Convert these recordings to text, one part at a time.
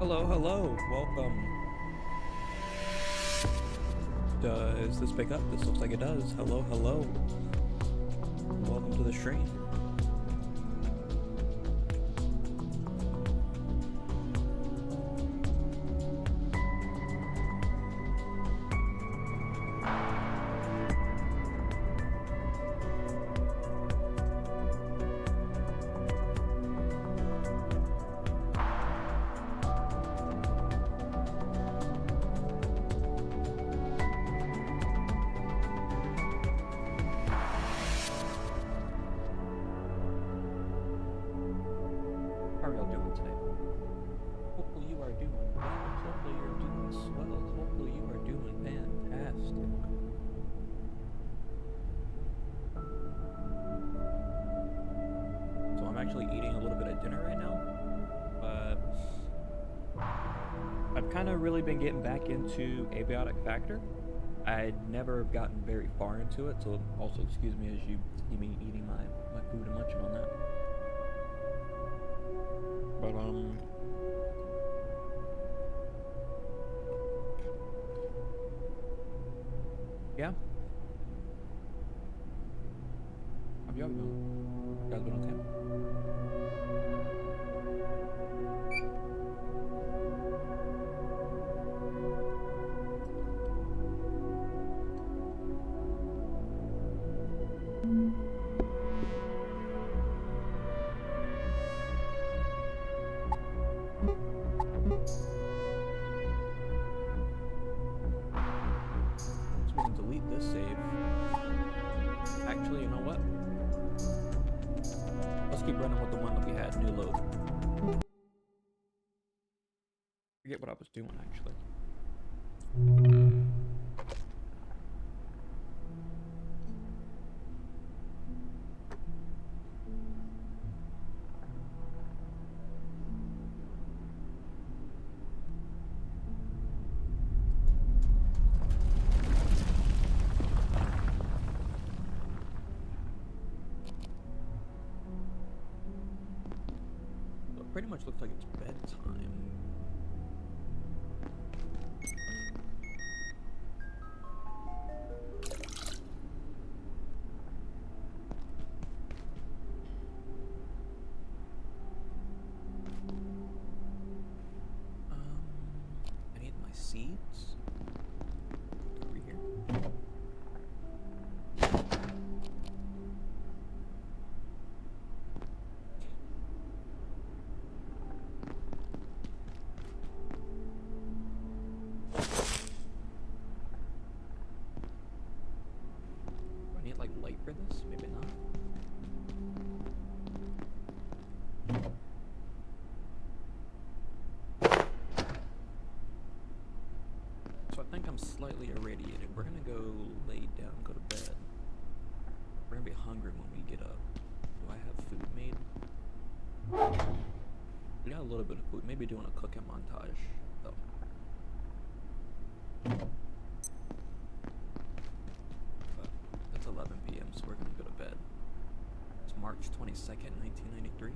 Hello, hello, welcome. Does this pick up? This looks like it does. Hello, hello. Welcome to the stream. How are y'all doing today? Hopefully you are doing well. Hopefully you're doing swell. Hopefully you are doing fantastic. So I'm actually eating a little bit of dinner right now. I've kind of really been getting back into Abiotic Factor. I'd never gotten very far into it, so also excuse me as you see me eating my food and munching on that. But yeah. How y'all doing? You guys been okay? So we can delete this save. Actually, you know what? Let's keep running with the one that we had, new load. Forget what I was doing actually. So it pretty much looks like it's bedtime. I need my seeds. Over here. Do I need like light for this? Maybe not. So I think I'm slightly irradiated. We're gonna go lay down, go to bed. We're gonna be hungry when we get up. Do I have food made? We got a little bit of food. Maybe doing a cooking montage, though. But it's 11 p.m., so we're gonna go to bed. It's March 22nd, 1993.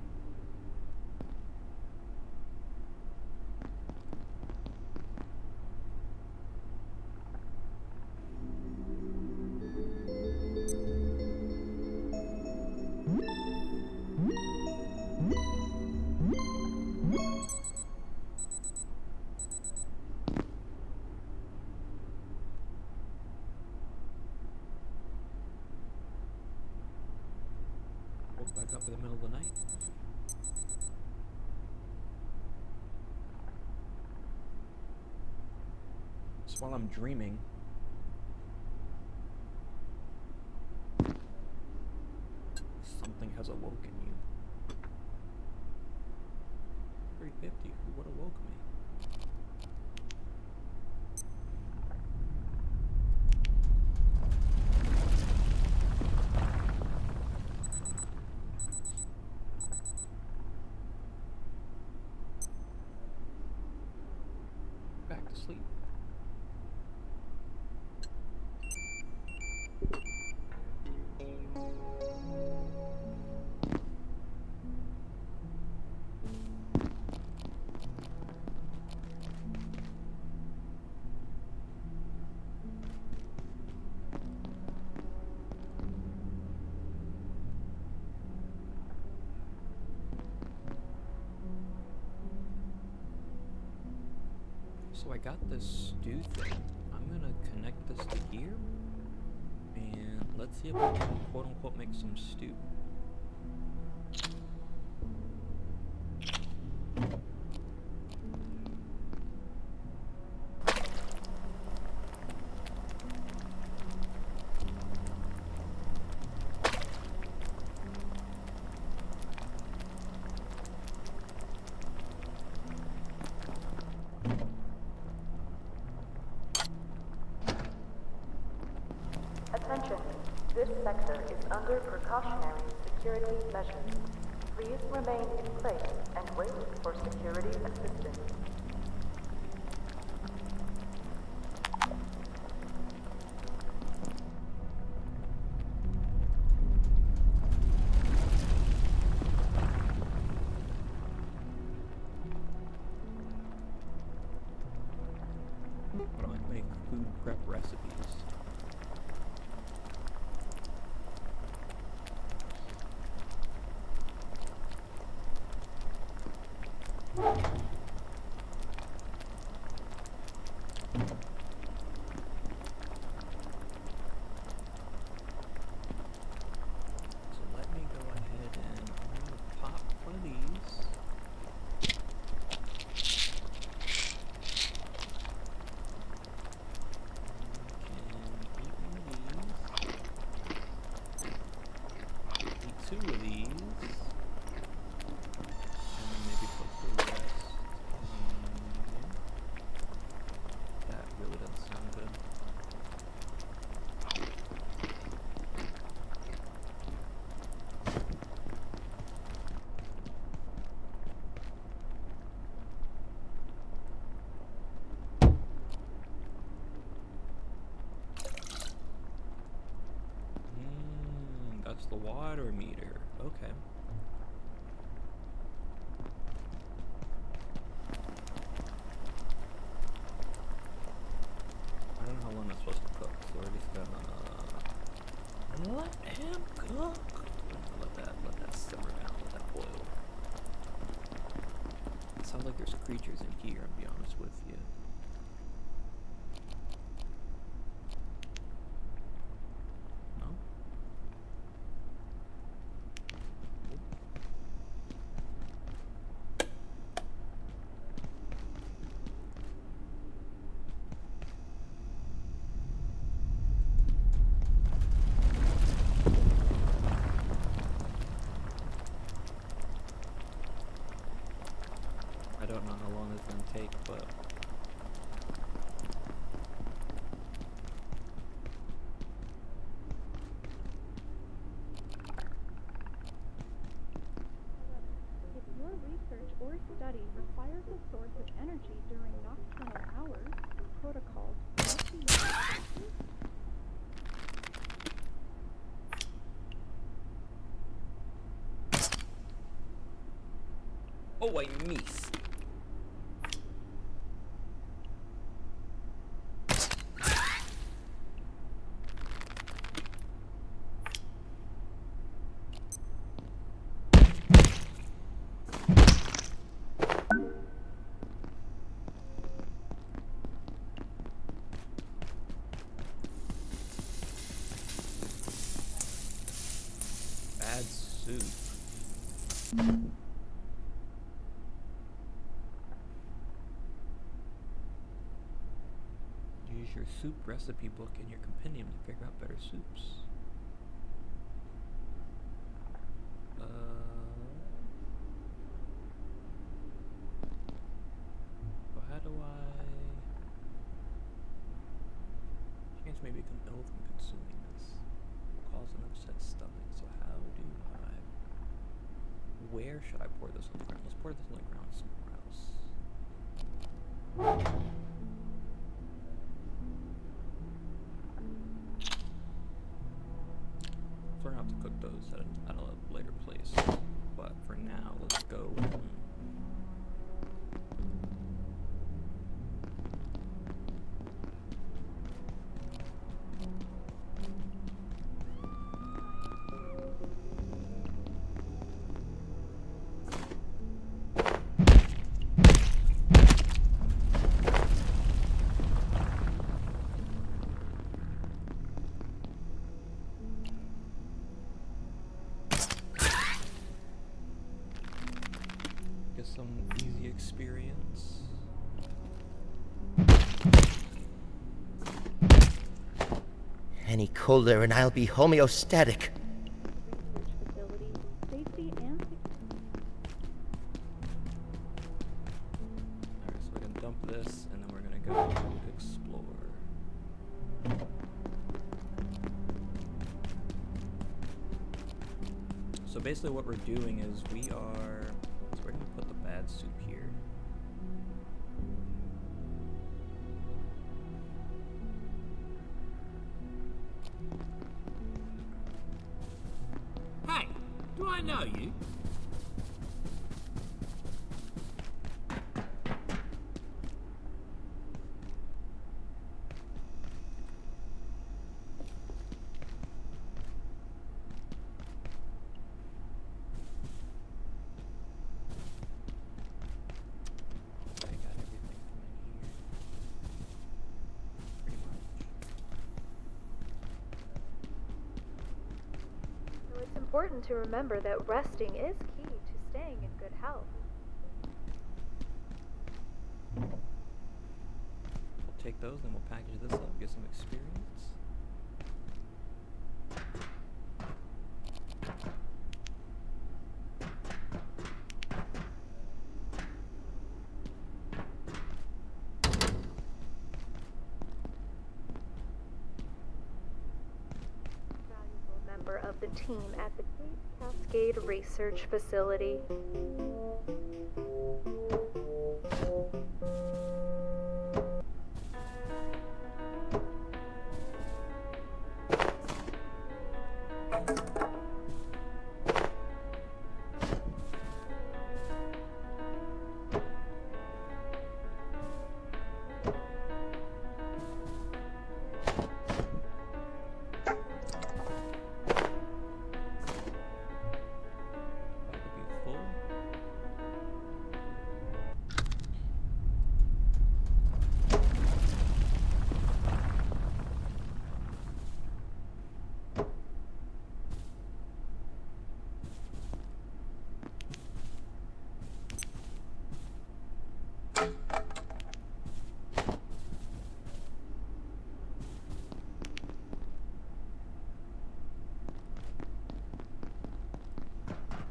Woke back up in the middle of the night. So while I'm dreaming, something has awoken you. 350, who would awoke me? Back to sleep. So I got this stew thing. I'm gonna connect this to here, and let's see if we can quote unquote make some stew. Attention, this sector is under precautionary security measures. Please remain in place and wait for security assistance. How do I make food prep recipes? So let me go ahead and I'm gonna pop one of these. Eat two of these, and then maybe put the rest in there. That really doesn't sound good. That's the water meter. Okay. I don't know how long that's supposed to cook, so we're just gonna let him cook. Let that simmer down, let that boil. It sounds like there's creatures in here, I'll be honest with you. No? I don't know how long it's gonna take, but If your research or study requires a source of energy during nocturnal hours, protocols must be used. oh, I missed. Bad soup. Use your soup recipe book in your compendium to figure out better soups. Well, how do I... Chance may become ill from consuming this. Will cause an upset stomach, so how do I... Where should I pour this on the ground? Let's pour this on the ground somewhere else. So we're gonna have to cook those at a later place. But for now, let's go and... get some easy experience. Any colder and I'll be homeostatic. Research facility, safety and Alright, so we're gonna dump this and then we're gonna go explore. So basically what we're doing is we're gonna put the bad soup here. Hey, do I know you? I got everything from in here. Pretty much. So it's important to remember that resting is key to staying in good health. We'll take those and we'll package this up, get some experience. Valuable member of the team at the Cape Cascade Research Facility. That could be full.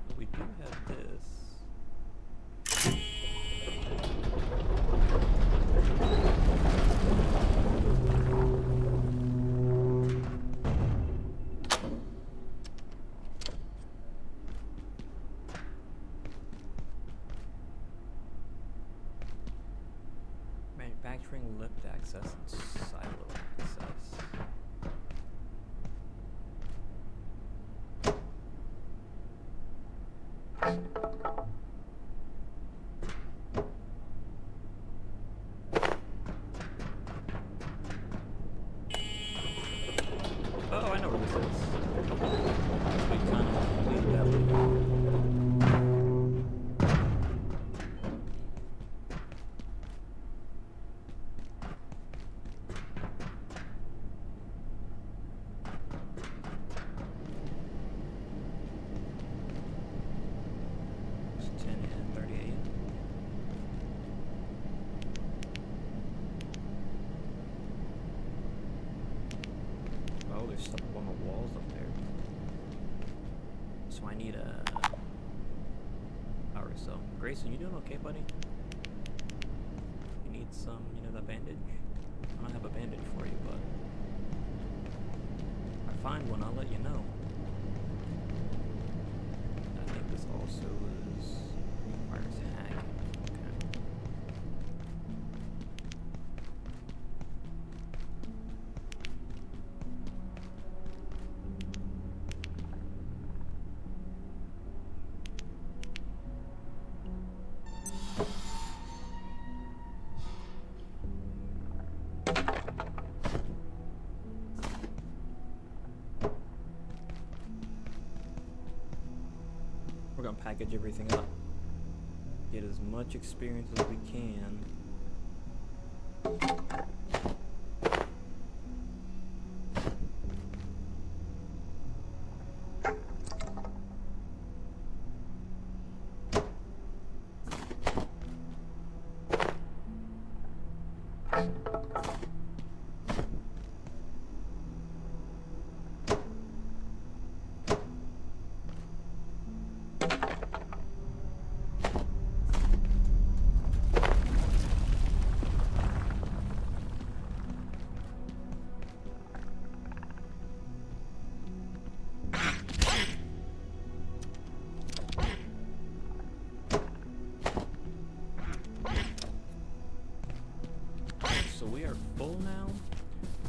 But we do have this. Manufacturing lift access and silo access. Oh, I know where this is. We kind of completed that one. It's 10 and 38. Oh, there's stuff up on the walls up there. So I need a... Alright, so Grayson, you doing okay, buddy? You need some, that bandage? I don't have a bandage for you, but if I find one, I'll let you know. I think this also requires hacking. Okay. We're gonna package everything up. Get as much experience as we can. we are full now.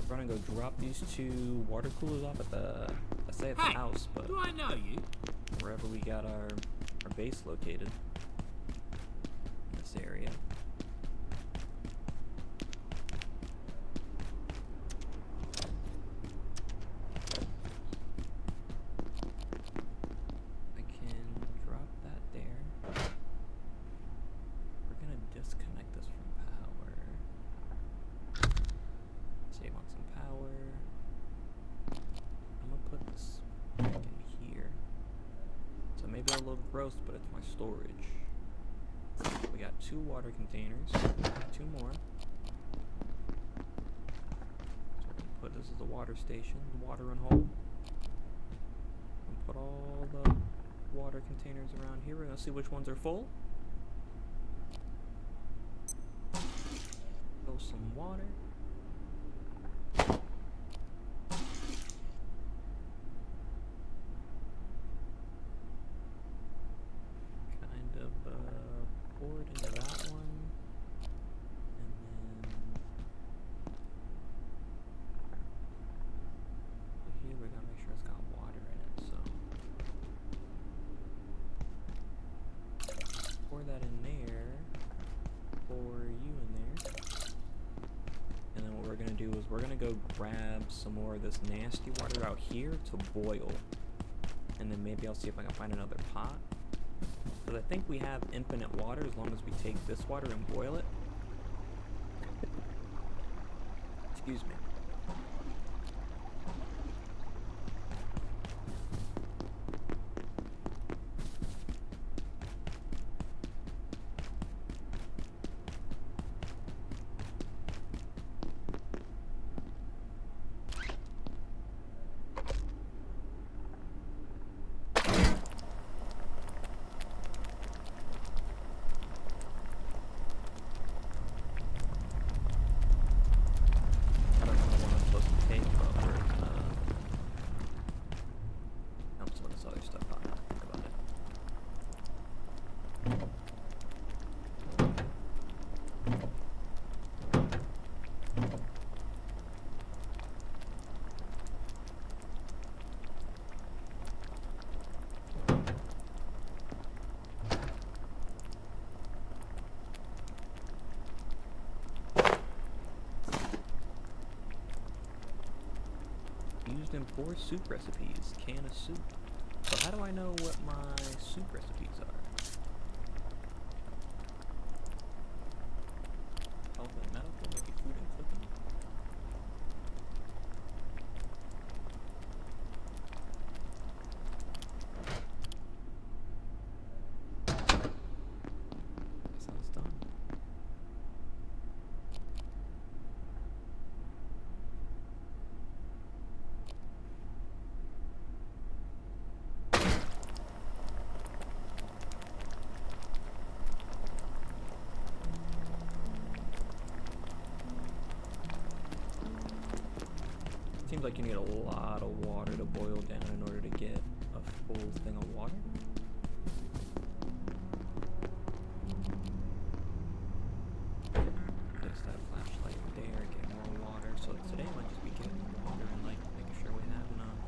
We're gonna go drop these 2 water coolers off at the, I say at the Hey, house, but do I know you? wherever we got our base located. In this area. I can drop that there. We're gonna disconnect this from power. Save on some power. I'm gonna put this back in here. So maybe a little gross, but it's my storage. We got 2 water containers. 2 more. So we can put this is the water station, the watering hole. And put all the water containers around here. We're gonna see which ones are full. Fill some water. Kind of pour it into that one. And then here we gotta make sure it's got water in it, so pour that in there. Pour you in there. And then what we're gonna do is we're gonna go grab some more of this nasty water out here to boil. And then maybe I'll see if I can find another pot. Because I think we have infinite water as long as we take this water and boil it. Excuse me. I don't know what I'm supposed to take, but we're gonna dump some of this other stuff out. Think about it. Used in 4 soup recipes. Can of soup. So how do I know what my soup recipes are? Health and medical, maybe food and cooking. That sounds done. Seems like you need a lot of water to boil down in order to get a full thing of water. Place that flashlight there, get more water. So today might just be getting water and like making sure we have enough.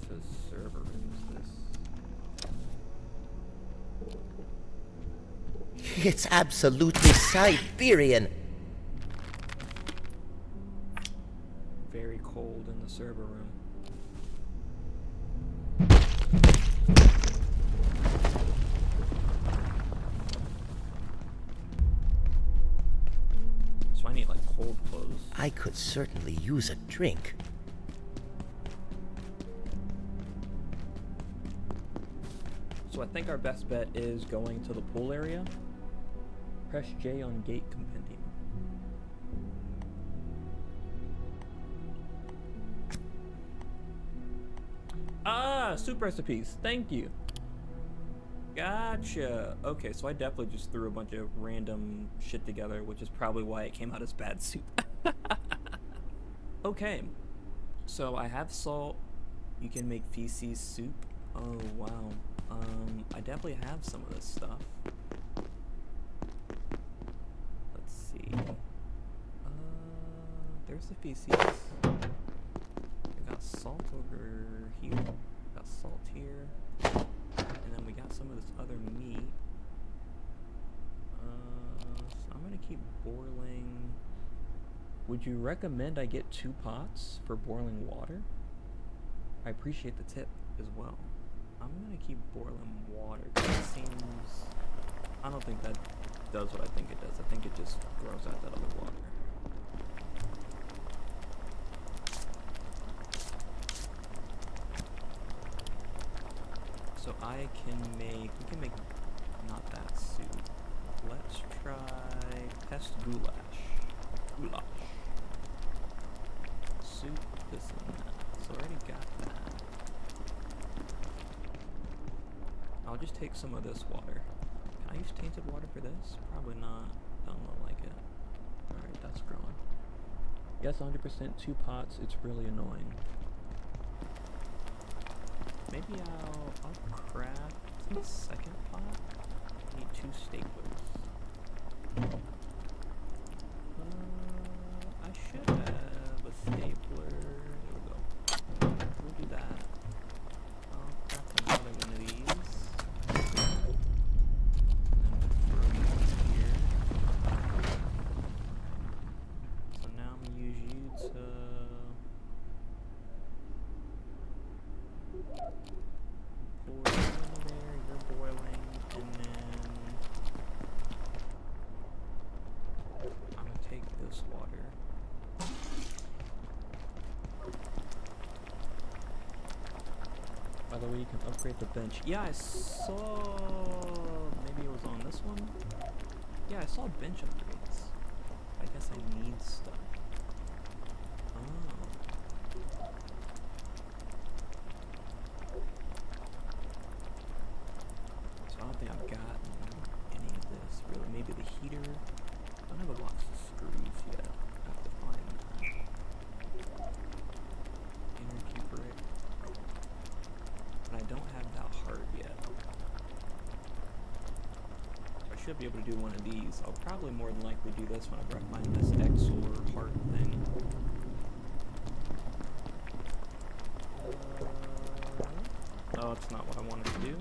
This server room is this. It's absolutely Siberian. Very cold in the server room. So I need like cold clothes. I could certainly use a drink. So I think our best bet is going to the pool area. Press J on gate compendium. Ah, soup recipes. Thank you. Gotcha. Okay, so I definitely just threw a bunch of random shit together, which is probably why it came out as bad soup. Okay. So I have salt. You can make feces soup. Oh wow. I definitely have some of this stuff. Let's see. There's the feces. I got salt over here. Got salt here. And then we got some of this other meat. So I'm gonna keep boiling. Would you recommend I get 2 pots for boiling water? I appreciate the tip as well. I'm gonna keep boiling water because it seems... I don't think that does what I think it does. I think it just throws out that other water. So we can make not that soup. Let's try pest goulash. Goulash. Soup, this and that. So I already got that. I'll just take some of this water. Can I use tainted water for this? Probably not. Don't look like it. Alright, that's growing. Yes, 100% 2 pots. It's really annoying. Maybe I'll craft a second pot. I need 2 staplers. I should have a stapler. There we go. We'll do that. I'll craft another one of these. And then we'll throw these here. So now I'm gonna use you to... pour you into there, you're boiling, and then I'm gonna take this water. By the way, you can upgrade the bench. Yeah, I saw... maybe it was on this one? Yeah, I saw bench upgrades. I guess I need stuff. Oh. So I don't think I've gotten any of this, really. Maybe the heater. I don't have a box of screws yet. I have to find that. Energy brick. But I don't have that heart yet. So I should be able to do one of these. I'll probably more than likely do this whenever I find this XOR heart thing. Oh, it's not what I wanted to do.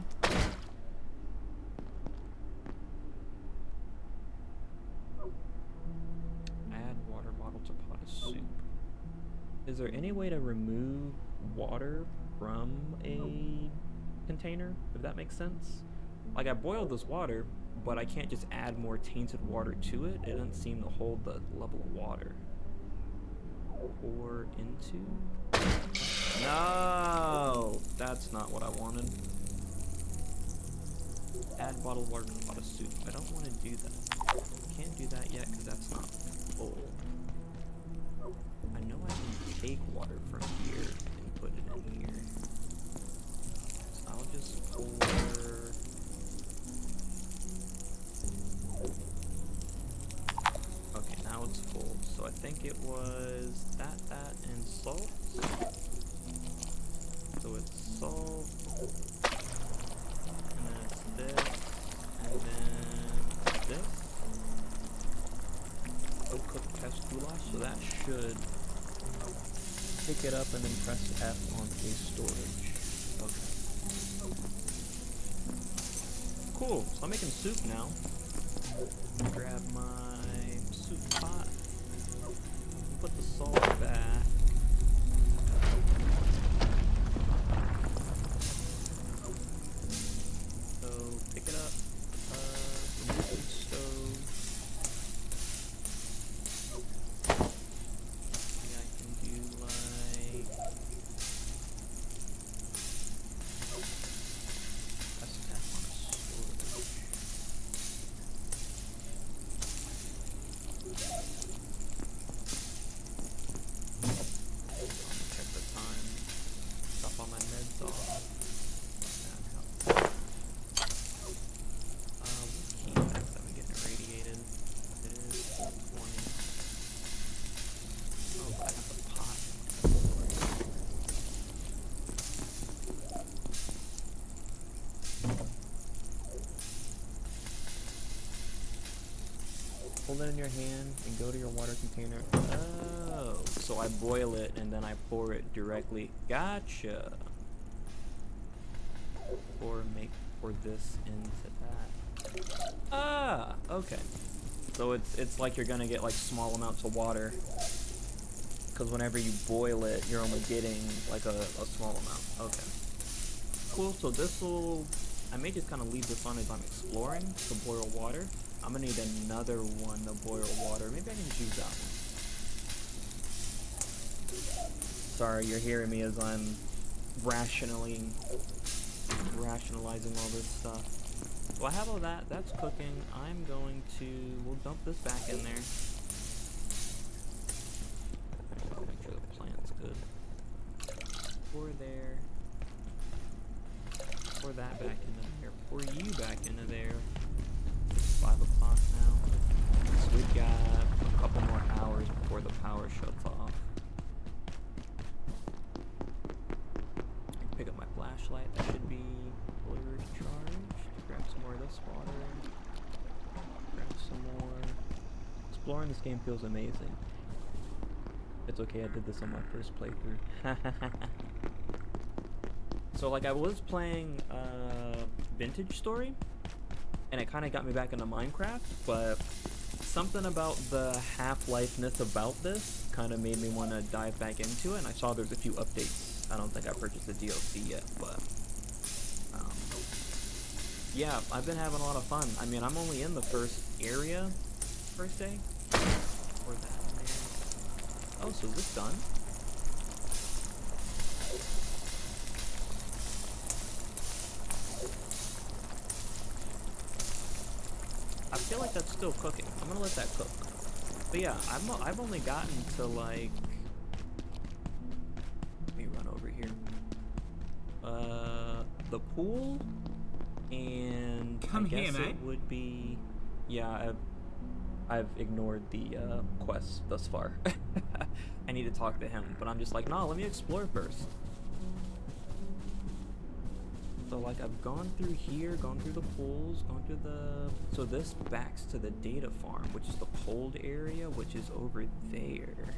Add water bottle to pot of soup. Is there any way to remove water from a container, if that makes sense? Like, I boiled this water, but I can't just add more tainted water to it. It doesn't seem to hold the level of water. Pour into... No! That's not what I wanted. Add bottled water to the pot of soup. I don't want to do that. Can't do that yet because that's not full. I know I can take water from here and put it in here. So I'll just pour... Okay, now it's full. So I think it was that, and salt. So it's salt, and then it's this, and then this. Oh, cooked pest goulash, so that should pick it up and then press F on case storage. Okay. Cool, so I'm making soup now. Grab my soup pot, put the salt back. Pick it up, remove the stove. Maybe I can do like... Press F on storage. hold it in your hand and go to your water container. Oh, so I boil it and then I pour it directly. Gotcha. Or pour this into that. Ah, okay. So it's like you're gonna get like small amounts of water, because whenever you boil it, you're only getting like a small amount. Okay. Cool. So I may just kind of leave this on as I'm exploring to boil water. I'm gonna need another one to boil water. Maybe I can just use that one. Sorry, you're hearing me as I'm rationalizing all this stuff. So I have all that. That's cooking. We'll dump this back in there. Make sure the plant's good. Pour there. Pour that back into there. Pour you back into there. It's 5 o'clock now. So we've got a couple more hours before the power shuts off. Pick up my flashlight. That should be fully recharged. Grab some more of this water. Grab some more. Exploring this game feels amazing. It's okay, I did this on my first playthrough. So like I was playing Vintage Story, and it kind of got me back into Minecraft, but something about the half-life-ness about this kind of made me want to dive back into it, and I saw there's a few updates. I don't think I purchased the DLC yet, but yeah, I've been having a lot of fun. I mean, I'm only in the first area, first day. Or that in there. Oh, so is this done? I feel like that's still cooking. I'm gonna let that cook. But yeah, I've only gotten to like. Let me run over here. The pool, and Come I guess here, mate. it would be. Yeah, I've ignored the quest thus far. I need to talk to him, but I'm just like, no, let me explore first. So like I've gone through here, gone through the pools, gone through the... So this backs to the data farm, which is the cold area, which is over there.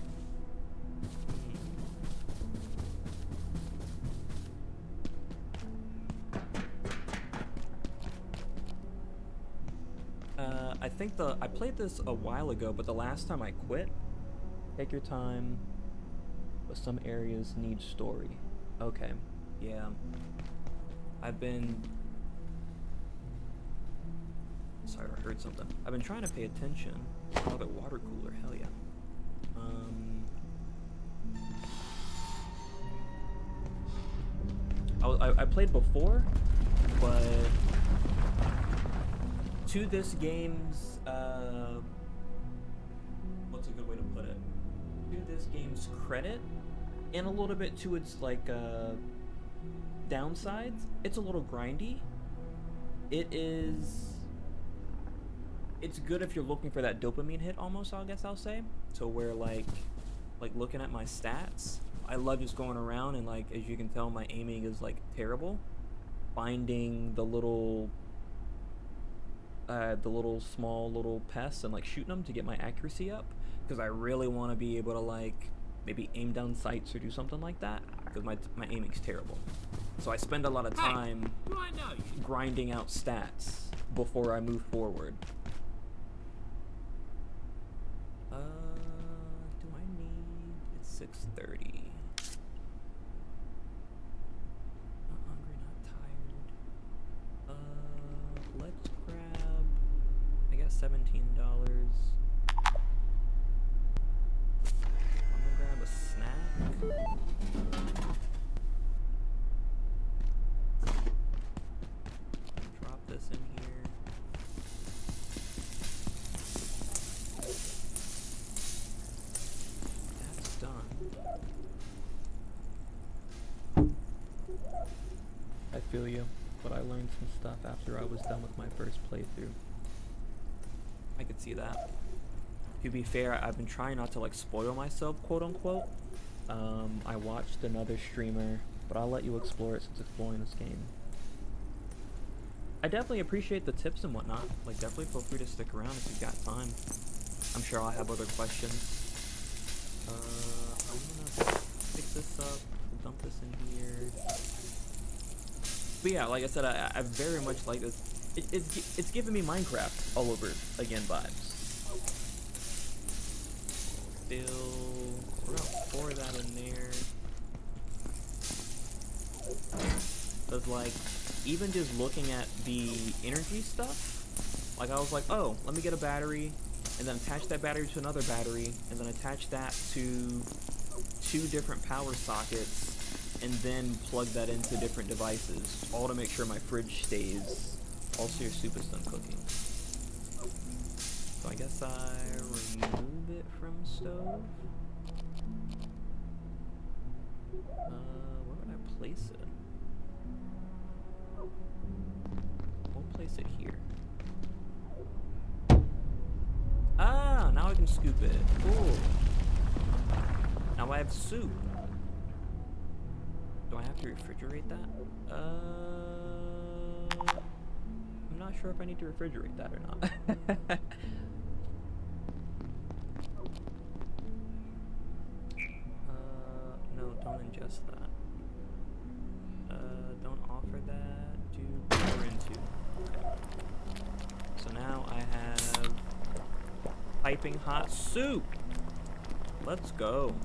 I think I played this a while ago, but the last time I quit. Take your time, but some areas need story. Okay, yeah. I've been... Sorry, I heard something. I've been trying to pay attention. Another water cooler, hell yeah. I played before, but to this game's, what's a good way to put it? To this game's credit, and a little bit to its, like, downsides, it's a little grindy. It's good if you're looking for that dopamine hit almost, I guess I'll say. So where like looking at my stats, I love just going around and like, as you can tell, my aiming is like terrible. Finding the little small little pests and like shooting them to get my accuracy up, because I really want to be able to like maybe aim down sights or do something like that, because my aiming's terrible. So I spend a lot of time grinding out stats before I move forward. Do I need... It's 6:30. Not hungry, not tired. Let's grab... I got $17. I'm gonna grab a snack. Drop this in here. That's done. I feel you, but I learned some stuff after I was done with my first playthrough. I could see that. To be fair, I've been trying not to like spoil myself, quote unquote. I watched another streamer, but I'll let you explore it since exploring this game. I definitely appreciate the tips and whatnot. Like, definitely feel free to stick around if you've got time. I'm sure I'll have other questions. I'm gonna pick this up, dump this in here. But yeah, like I said, I very much like this. It's giving me Minecraft all over again vibes. We're gonna pour that in there. Cause like, even just looking at the energy stuff, like I was like, oh, let me get a battery, and then attach that battery to another battery, and then attach that to 2 different power sockets, and then plug that into different devices, all to make sure my fridge stays. Also, your soup is done cooking. So I guess I remove it from stove. Where would I place it? We'll place it here. Ah, now I can scoop it. Cool. Now I have soup. Do I have to refrigerate that? I'm not sure if I need to refrigerate that or not. No, don't ingest that. Don't offer that to pour into. Okay. So now I have piping hot soup. Let's go.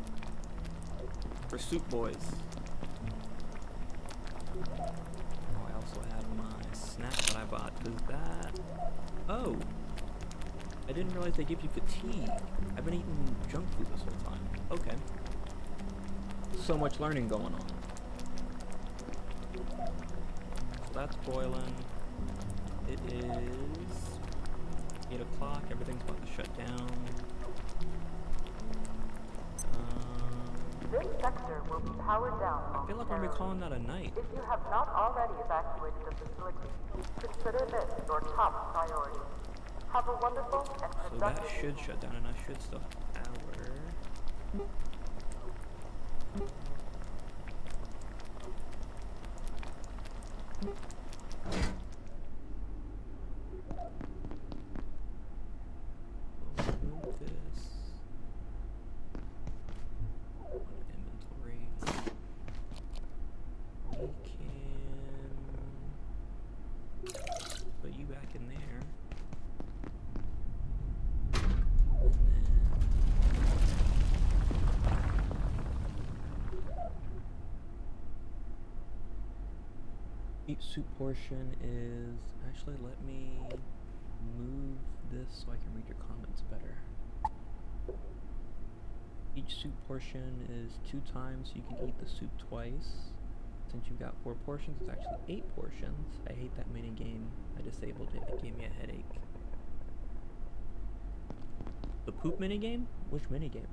For soup boys. Oh, I also have my snack that I bought, cause that... Oh! I didn't realize they give you fatigue. I've been eating junk food this whole time. Okay. So much learning going on. So that's boiling. It is 8 o'clock. Everything's about to shut down. This sector will be powered down. I feel like we're gonna be calling that a night. If you have not already evacuated the facility, consider this your top priority. Have a wonderful and So that productive should shut down, and I should still have power. Remove this. Inventory. We can put you back in there. And then each soup portion is actually, let me move this so I can read your comments better. Each soup portion is 2 times, so you can eat the soup twice. Since you've got 4 portions, it's actually 8 portions. I hate that mini game. I disabled it. It gave me a headache. The poop mini game? Which mini game?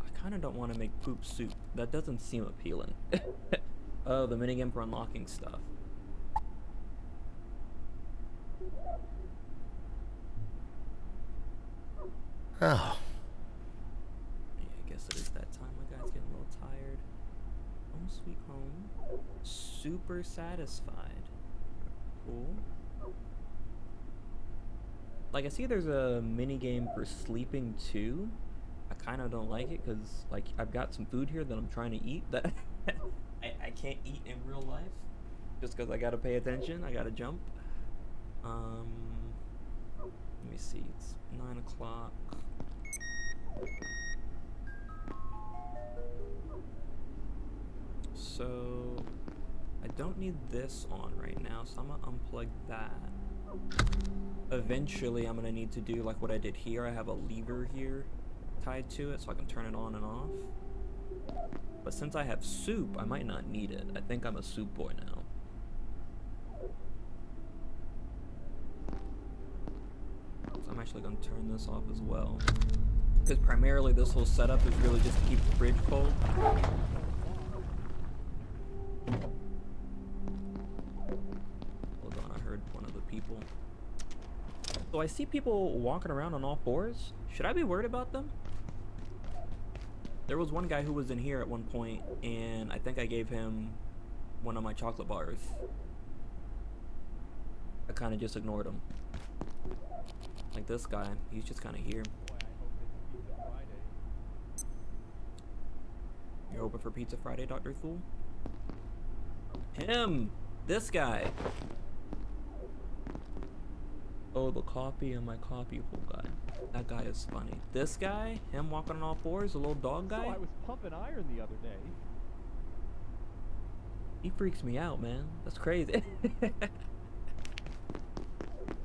I kind of don't want to make poop soup. That doesn't seem appealing. Oh, the minigame for unlocking stuff. Oh, Yeah, I guess it is that time. My guy's getting a little tired. Home sweet home. Super satisfied. Cool. Like, I see there's a mini game for sleeping too. I kind of don't like it because, like, I've got some food here that I'm trying to eat that I can't eat in real life just because I gotta pay attention. I gotta jump. Let me see. It's 9 o'clock. So I don't need this on right now, so I'm gonna unplug that. Eventually I'm gonna need to do like what I did here. I have a lever here tied to it so I can turn it on and off. But since I have soup, I might not need it. I think I'm a soup boy now. So I'm actually gonna turn this off as well. Because primarily this whole setup is really just to keep the fridge cold. Hold on, I heard one of the people. So I see people walking around on all fours. Should I be worried about them? There was one guy who was in here at one point, and I think I gave him one of my chocolate bars. I kind of just ignored him. Like this guy, he's just kind of here. You're hoping for Pizza Friday, Dr. Thule? Him! This guy! Oh, the coffee and my coffee hole guy. That guy is funny. This guy, him walking on all fours, the little dog guy. So I was pumping iron the other day. He freaks me out, man. That's crazy. All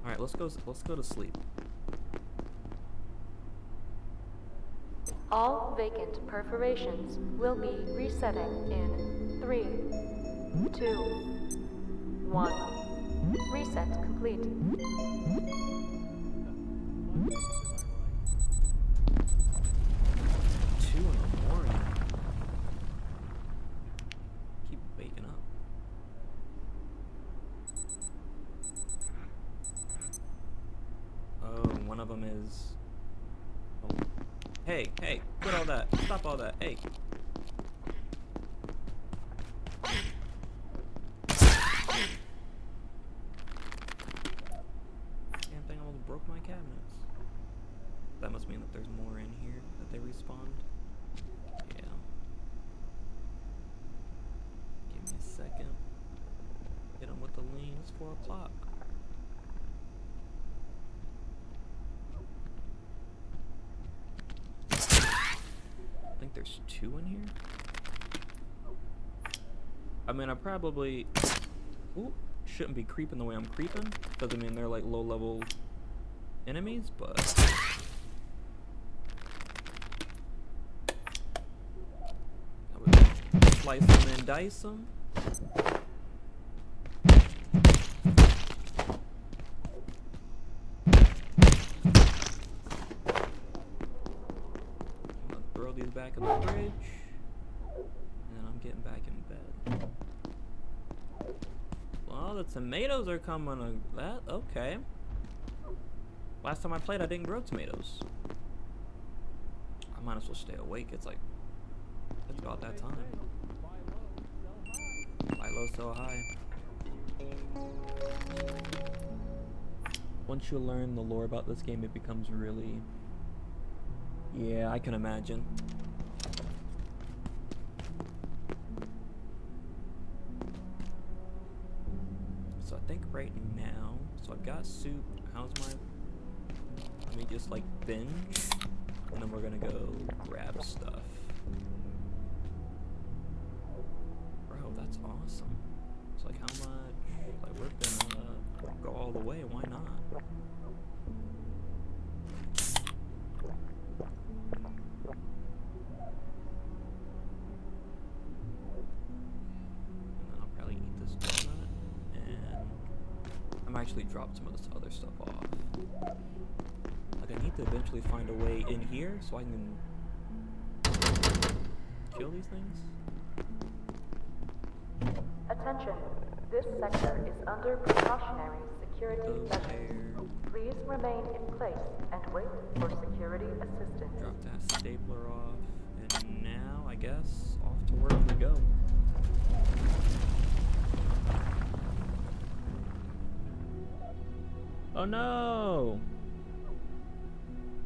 right, let's go to sleep. All vacant perforations will be resetting in 3, 2, 1. Reset complete. 2 in the morning. Keep waking up. Oh, one of them is. Oh. Hey, quit all that. Stop all that. Hey. Damn thing almost broke my cabinets. That must mean that there's more in here that they respawned. Yeah. Give me a second. Hit them with the lean. It's 4 o'clock. I think there's 2 in here. I mean, I probably shouldn't be creeping the way I'm creeping. Doesn't mean they're like low-level enemies, but I would slice them and dice them. Throw these back in the fridge, and I'm getting back in bed. Well, the tomatoes are coming. Okay. Last time I played, I didn't grow tomatoes. I might as well stay awake. It's about that time. Buy low, sell high. Once you learn the lore about this game, it becomes really. Yeah, I can imagine. So I think right now, so I've got soup. How's my, let me just like binge, and then we're gonna go grab stuff. Bro, that's awesome. It's like how much, like we're gonna go all the way, why not? Actually drop some of this other stuff off. Like I need to eventually find a way in here so I can kill these things. Attention. This sector is under precautionary security measures. Please remain in place and wait for security assistance. Drop that stapler off, and now I guess off to work we go. Oh no!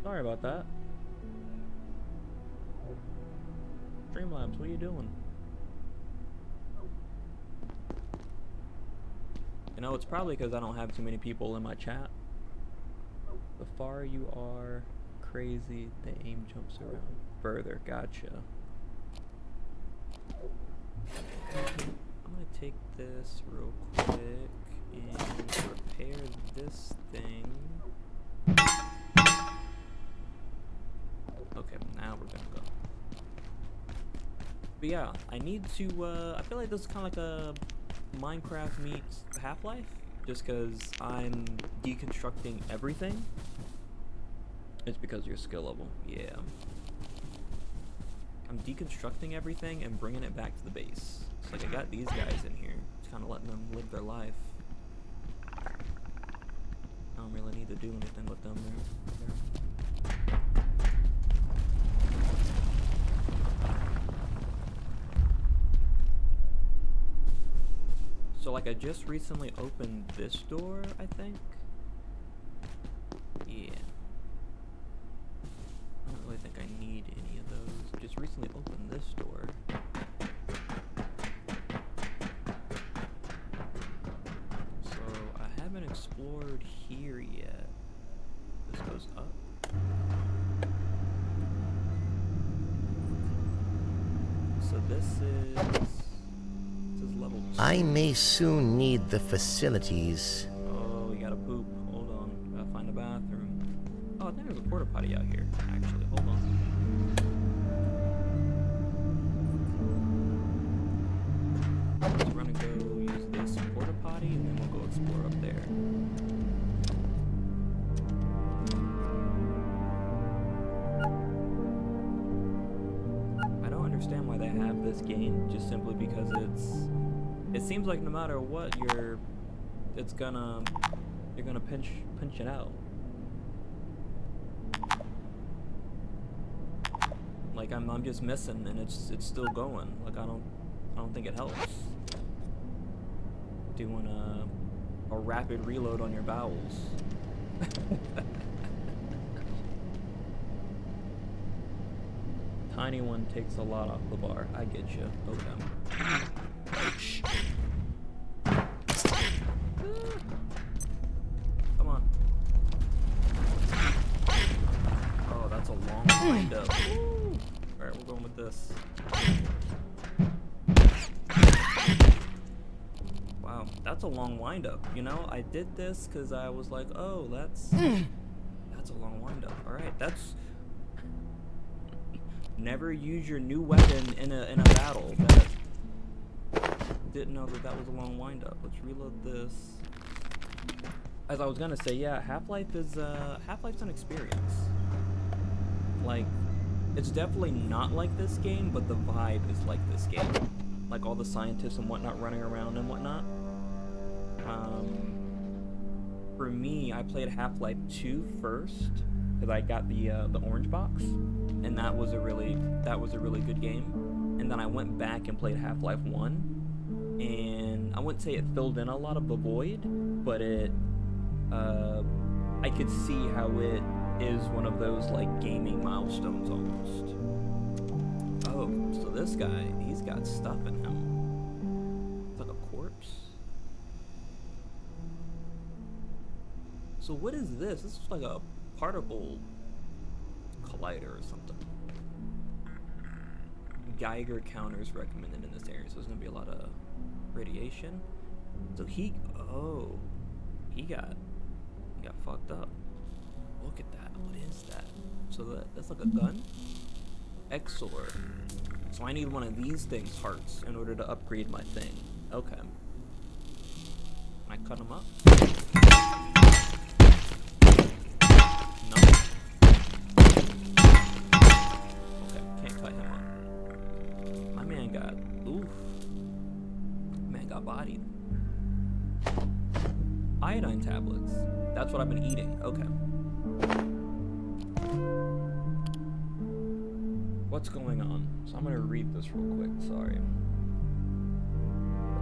Sorry about that. Streamlabs, what are you doing? You know, it's probably because I don't have too many people in my chat. The far you are crazy, the aim jumps around further. Gotcha. I'm gonna take this real quick and repair this thing. Okay, now we're gonna go. But yeah, I need to, I feel like this is kind of like a Minecraft meets Half-Life, just because I'm deconstructing everything. It's because of your skill level, yeah. I'm deconstructing everything and bringing it back to the base. It's like I got these guys in here, just kind of letting them live their life. I don't really need to do anything with them. So like I just recently opened this door, I think. Yeah. I don't really think I need any of those. Just recently opened this door. So I haven't explored here yet. This goes up. So this is level 2. I may soon need the facilities. Oh, you gotta poop. Hold on. Gotta find a bathroom. Oh, I think there's a porta potty out here. Actually, hold on. So we're gonna go use this porta potty and then we'll go explore up there. I don't understand why they have this game, just simply because it seems like no matter what you're gonna pinch it out. Like I'm just missing and it's still going. Like I don't think it helps. Doing a rapid reload on your bowels. Tiny one takes a lot off the bar. I get you. Okay. Come on. Oh, that's a long wind up. Alright, we're going with this. Wow, that's a long wind up. You know, I did this because I was like, oh, that's a long wind up. Alright, that's... Never use your new weapon in a battle. Didn't know that was a long wind up. Let's reload this. As I was gonna say, yeah, Half-Life's an experience. Like, it's definitely not like this game, but the vibe is like this game. Like all the scientists and whatnot running around and whatnot. For me, I played Half-Life 2 first because I got the orange box, and that was a really good game. And then I went back and played Half-Life 1, and I wouldn't say it filled in a lot of the void, but I could see how it is one of those like gaming milestones almost. Oh, so this guy, he's got stuff in him. It's like a corpse. So what is this? This is like a particle collider or something. Geiger counters recommended in this area, so there's gonna be a lot of radiation. So he got fucked up. Look at that. What is that? So that's like a gun? Exor. So I need one of these things hearts in order to upgrade my thing. Okay. Can I cut them up? No. Okay, can't cut him up. My man got bodied. Iodine tablets. That's what I've been eating. Okay. What's going on? So I'm gonna read this real quick. Sorry.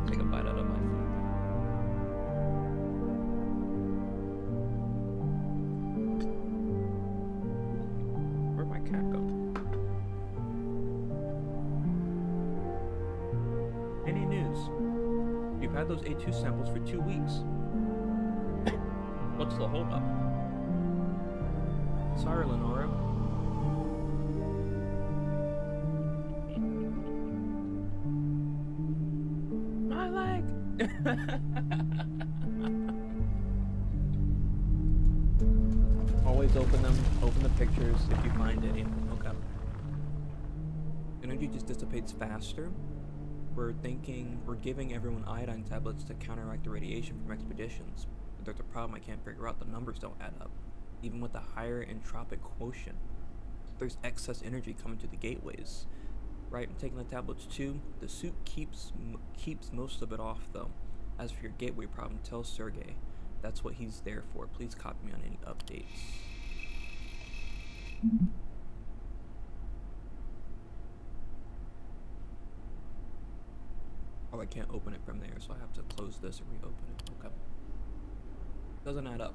Take a bite out of my food. Where'd my cat go? Any news? You've had those A2 samples for 2 weeks. What's the holdup? Sorry, Lenora. My leg! Always open the pictures if you find any. Okay. Energy just dissipates faster. We're giving everyone iodine tablets to counteract the radiation from expeditions. But there's a problem I can't figure out. The numbers don't add up. Even with the higher entropic quotient, there's excess energy coming to the gateways. Right, I'm taking the tablets too. The suit keeps most of it off though. As for your gateway problem, tell Sergey. That's what he's there for. Please copy me on any updates. Oh, I can't open it from there, so I have to close this and reopen it. Okay. Doesn't add up.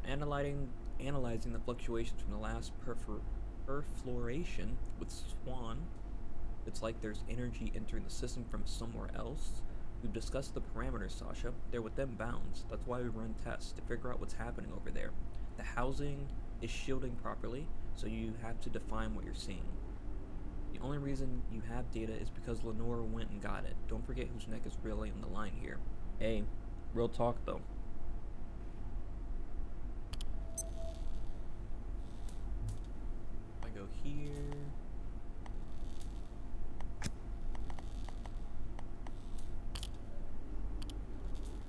Analyzing the fluctuations from the last perfluoration with Swan, it's like there's energy entering the system from somewhere else. We've discussed the parameters, Sasha. They're within bounds. That's why we run tests, to figure out what's happening over there. The housing is shielding properly, so you have to define what you're seeing. The only reason you have data is because Lenore went and got it. Don't forget whose neck is really on the line here. Hey, real talk though. I go here.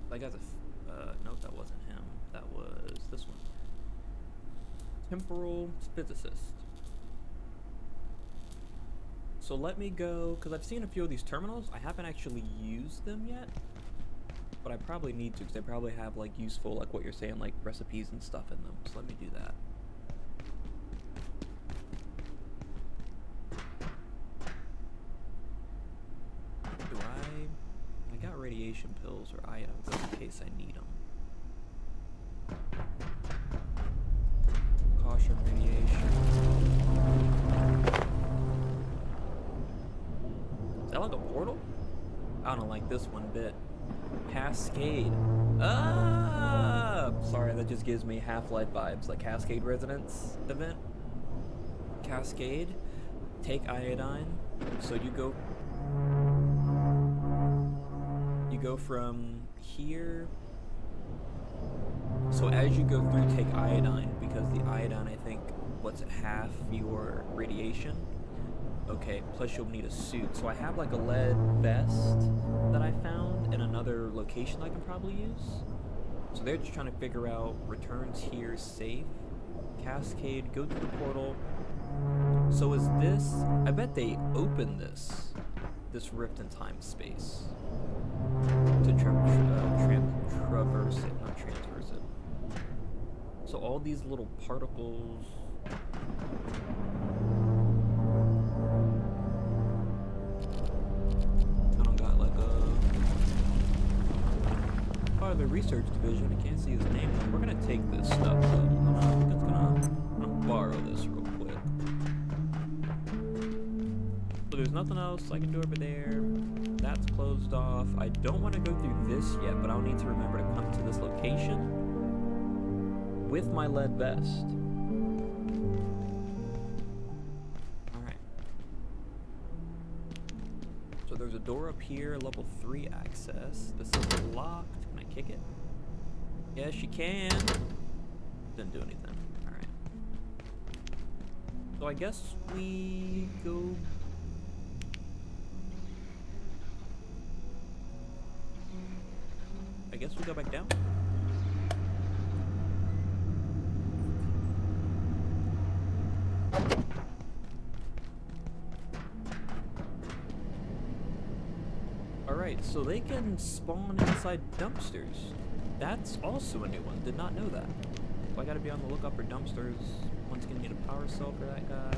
That guy's no, that wasn't him. That was this one. Temporal physicist. So let me go, because I've seen a few of these terminals. I haven't actually used them yet, but I probably need to, because they probably have like useful, like what you're saying, like recipes and stuff in them. So let me do that. I got radiation pills or items in case I need them. Caution radiation. Is that like a portal? I don't like this one bit. Cascade. Ah! Sorry, that just gives me Half-Life vibes, like Cascade Resonance event. Cascade. Take iodine. So you go from here. So as you go through, take iodine, because the iodine, I think, what's half your radiation. Okay, plus you'll need a suit. So I have like a lead vest that I found in another location I can probably use. So they're just trying to figure out returns here safe. Cascade, go to the portal. So is this, I bet they open this rift in time space to traverse it, not transverse it. So all these little particles. I don't got like a part of the research division. I can't see his name though. We're gonna take this stuff though. I'm gonna borrow this real quick. So there's nothing else I can do over there. That's closed off. I don't want to go through this yet, but I'll need to remember to come to this location with my lead vest. Alright. So there's a door up here, level 3 access. This is locked. Can I kick it? Yes, you can. Didn't do anything. Alright. So I guess we go... I guess we go back down. Alright, so they can spawn inside dumpsters. That's also a new one. Did not know that. So I gotta be on the lookout for dumpsters. One's gonna need a power cell for that guy.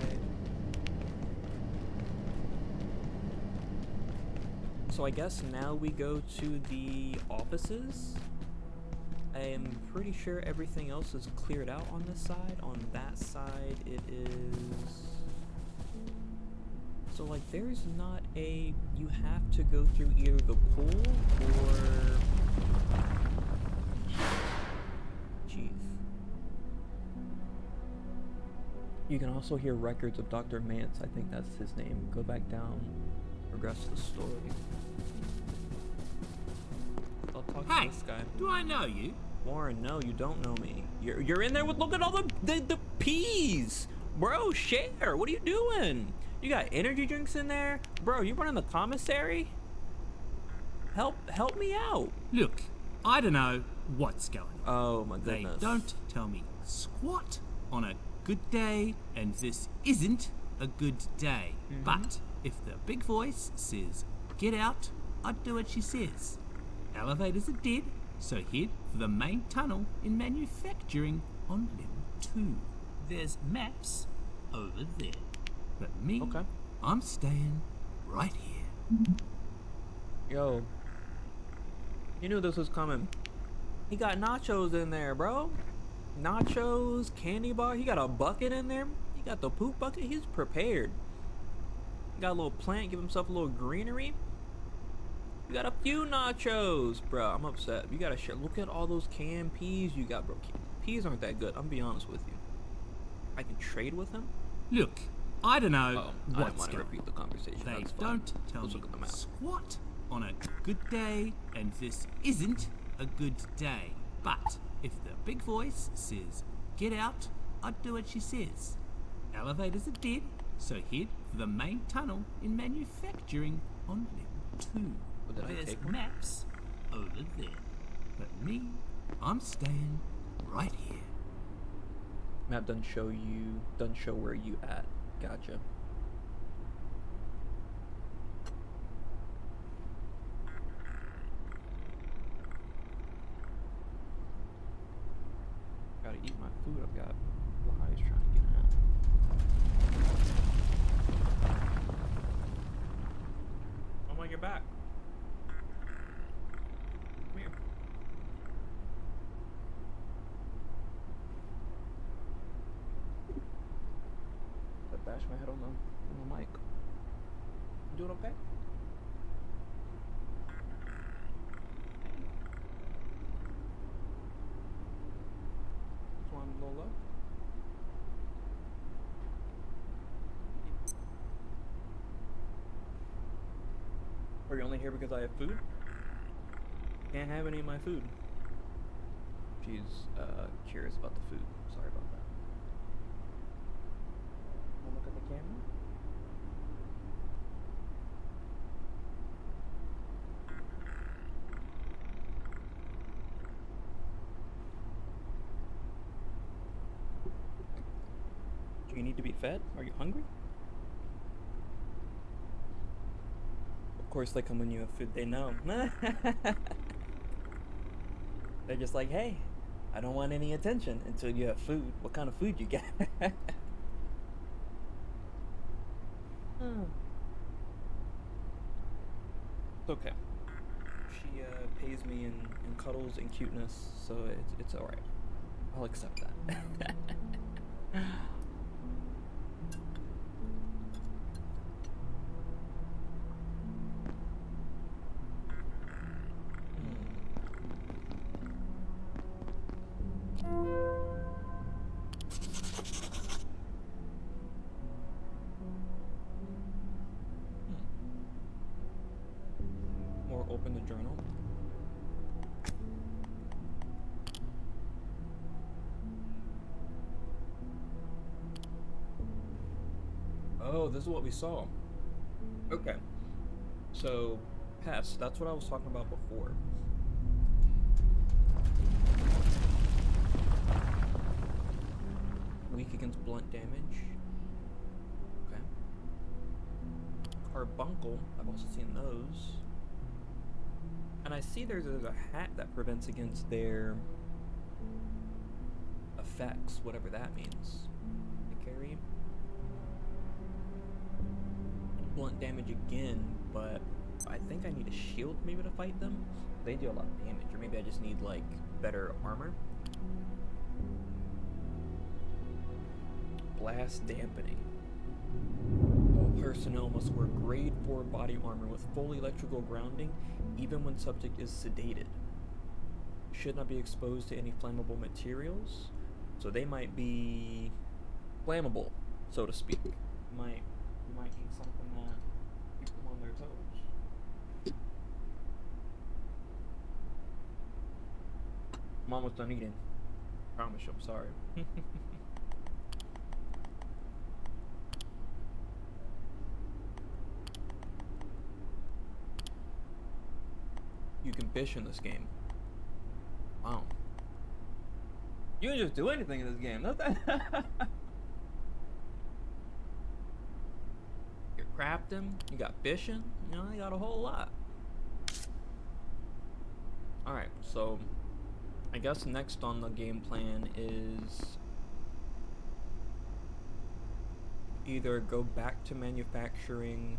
So I guess now we go to the offices. I am pretty sure everything else is cleared out on this side. On that side it is... So like there's not a... You have to go through either the pool or... Jeez. You can also hear records of Dr. Mance. I think that's his name. Go back down. Progress the story. I'll talk Hey, to this guy. do I know you? Warren, no, you don't know me. You're in there with, look at all the peas! Bro, share! What are you doing? You got energy drinks in there? Bro, you running the commissary? Help me out. Look, I don't know what's going on. Oh my goodness. They don't tell me squat on a good day, and this isn't a good day. But if the big voice says, get out, I'd do what she says. Elevators are dead, so head for the main tunnel in manufacturing on level 2. There's maps over there. But me, Okay. I'm staying right here. Yo, you knew this was coming. He got nachos in there, bro. Nachos, candy bar. He got a bucket in there. He got the poop bucket. He's prepared. Got a little plant. Give himself a little greenery. You got a few nachos, bro. I'm upset. You gotta share. Look at all those canned peas you got, bro. Peas aren't that good. I'm gonna be honest with you. I can trade with him. Look, I don't know Oh, I didn't what's want to going repeat on. the conversation. They That's fine. don't tell Let's me look at the map. squat on a good day, and this isn't a good day. But if the big voice says, get out, I'd do what she says. Elevators are dead, so head for the main tunnel in manufacturing on level 2. Well, did I There's take one? maps over there. But me, I'm staying right here. Map doesn't show where you at. Gotcha. Gotta eat my food. I've got flies trying to get out. I'm on your back. Come here. I bashed my head on the mic. You doing okay? Just one a little low. Are you only here because I have food? Can't have any of my food. She's curious about the food. Sorry about that. Wanna look at the camera? Do you need to be fed? Are you hungry? Of course they come when you have food, they know. They're just like, hey, I don't want any attention until you have food. What kind of food you get? It's okay. She pays me in cuddles and cuteness, so it's alright. I'll accept that. Or open the journal. Oh, this is what we saw. Okay. So, pest, that's what I was talking about before. Weak against blunt damage. Okay. Carbuncle, I've also seen those. And I see there's a hat that prevents against their effects, whatever that means. They carry blunt damage again, but I think I need a shield maybe to fight them. They do a lot of damage, or maybe I just need like better armor. Blast dampening. All personnel must wear grade 4 body armor with full electrical grounding, even when subject is sedated. Should not be exposed to any flammable materials, so they might be flammable, so to speak. You might eat something that keeps them on their toes. I'm almost done eating. Promise you, I'm sorry. You can fish in this game. Wow. You can just do anything in this game. Not that. You're crafting. You got fishing. You know, you got a whole lot. All right. So, I guess next on the game plan is either go back to manufacturing.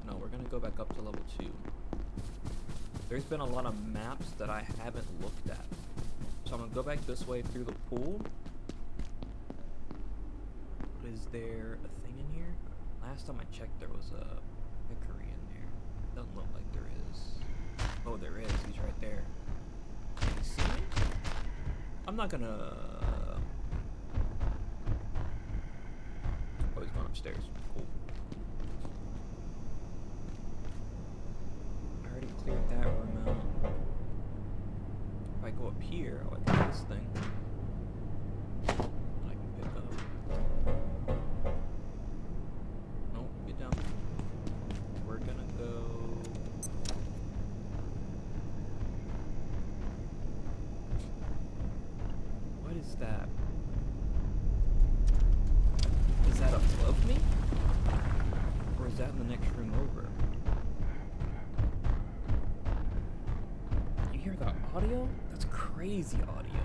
No, we're gonna go back up to level 2. There's been a lot of maps that I haven't looked at. So I'm gonna go back this way through the pool. Is there a thing in here? Last time I checked there was a hickory in there. Doesn't look like there is. Oh, there is. He's right there. Can you see me? I'm not gonna... Oh, he's gone upstairs. Cool. I already cleared that room out. If I go up here, oh, I got this thing. I can pick up. Nope, get down. We're gonna go... What is that? Is that above me? Or is that in the next room over? You hear that audio? That's crazy audio.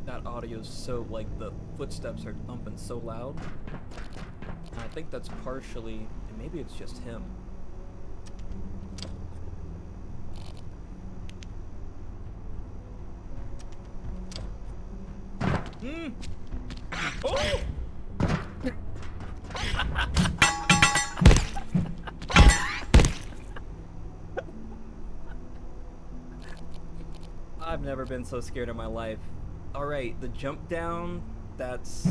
That audio's so, like, the footsteps are thumping so loud. And I think that's partially, and maybe it's just him. Oh! I've never been so scared in my life. Alright, the jump down, that's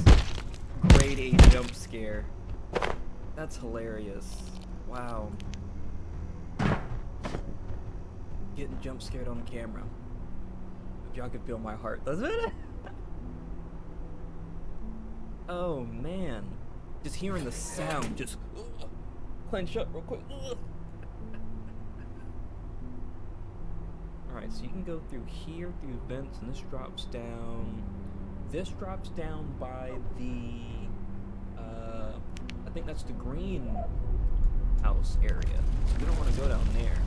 grade A jump scare. That's hilarious. Wow. Getting jump scared on camera. If y'all can feel my heart, doesn't it? Oh man. Just hearing the sound, just clench up real quick. Alright, so you can go through here, through vents, and this drops down. This drops down by the, I think that's the greenhouse area. So we don't want to go down there.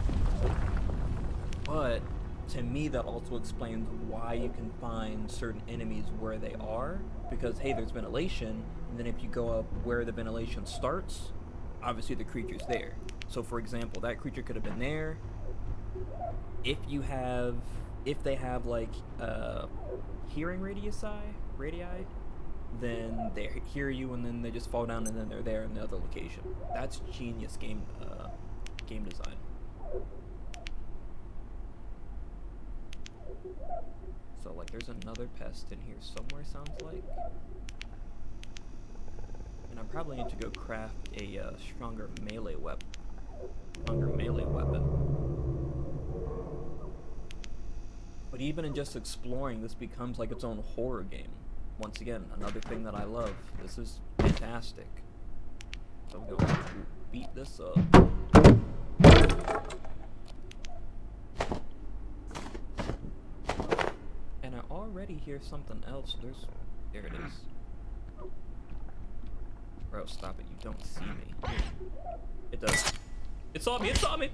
But, to me, that also explains why you can find certain enemies where they are. Because, hey, there's ventilation, and then if you go up where the ventilation starts, obviously the creature's there. So, for example, that creature could have been there. If they have like hearing radii, then they hear you and then they just fall down and then they're there in the other location. That's genius game design. So like there's another pest in here somewhere, sounds like. And I probably need to go craft a stronger melee weapon. But even in just exploring, this becomes like its own horror game. Once again, another thing that I love. This is fantastic. So I'm going to beat this up. And I already hear something else. There it is. Bro, stop it. You don't see me. It does. It saw me. It saw me.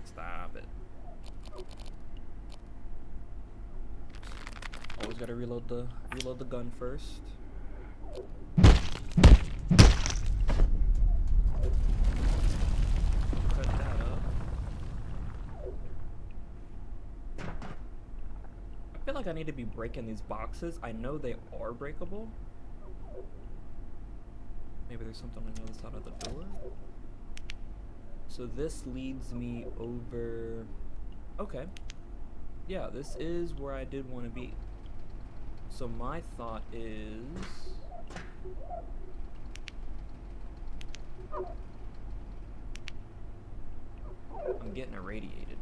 Stop it. Always gotta reload the gun first. Cut that up. I feel like I need to be breaking these boxes. I know they are breakable. Maybe there's something on the other side of the door. So this leads me over... Okay. Yeah, this is where I did want to be. So my thought is... I'm getting irradiated.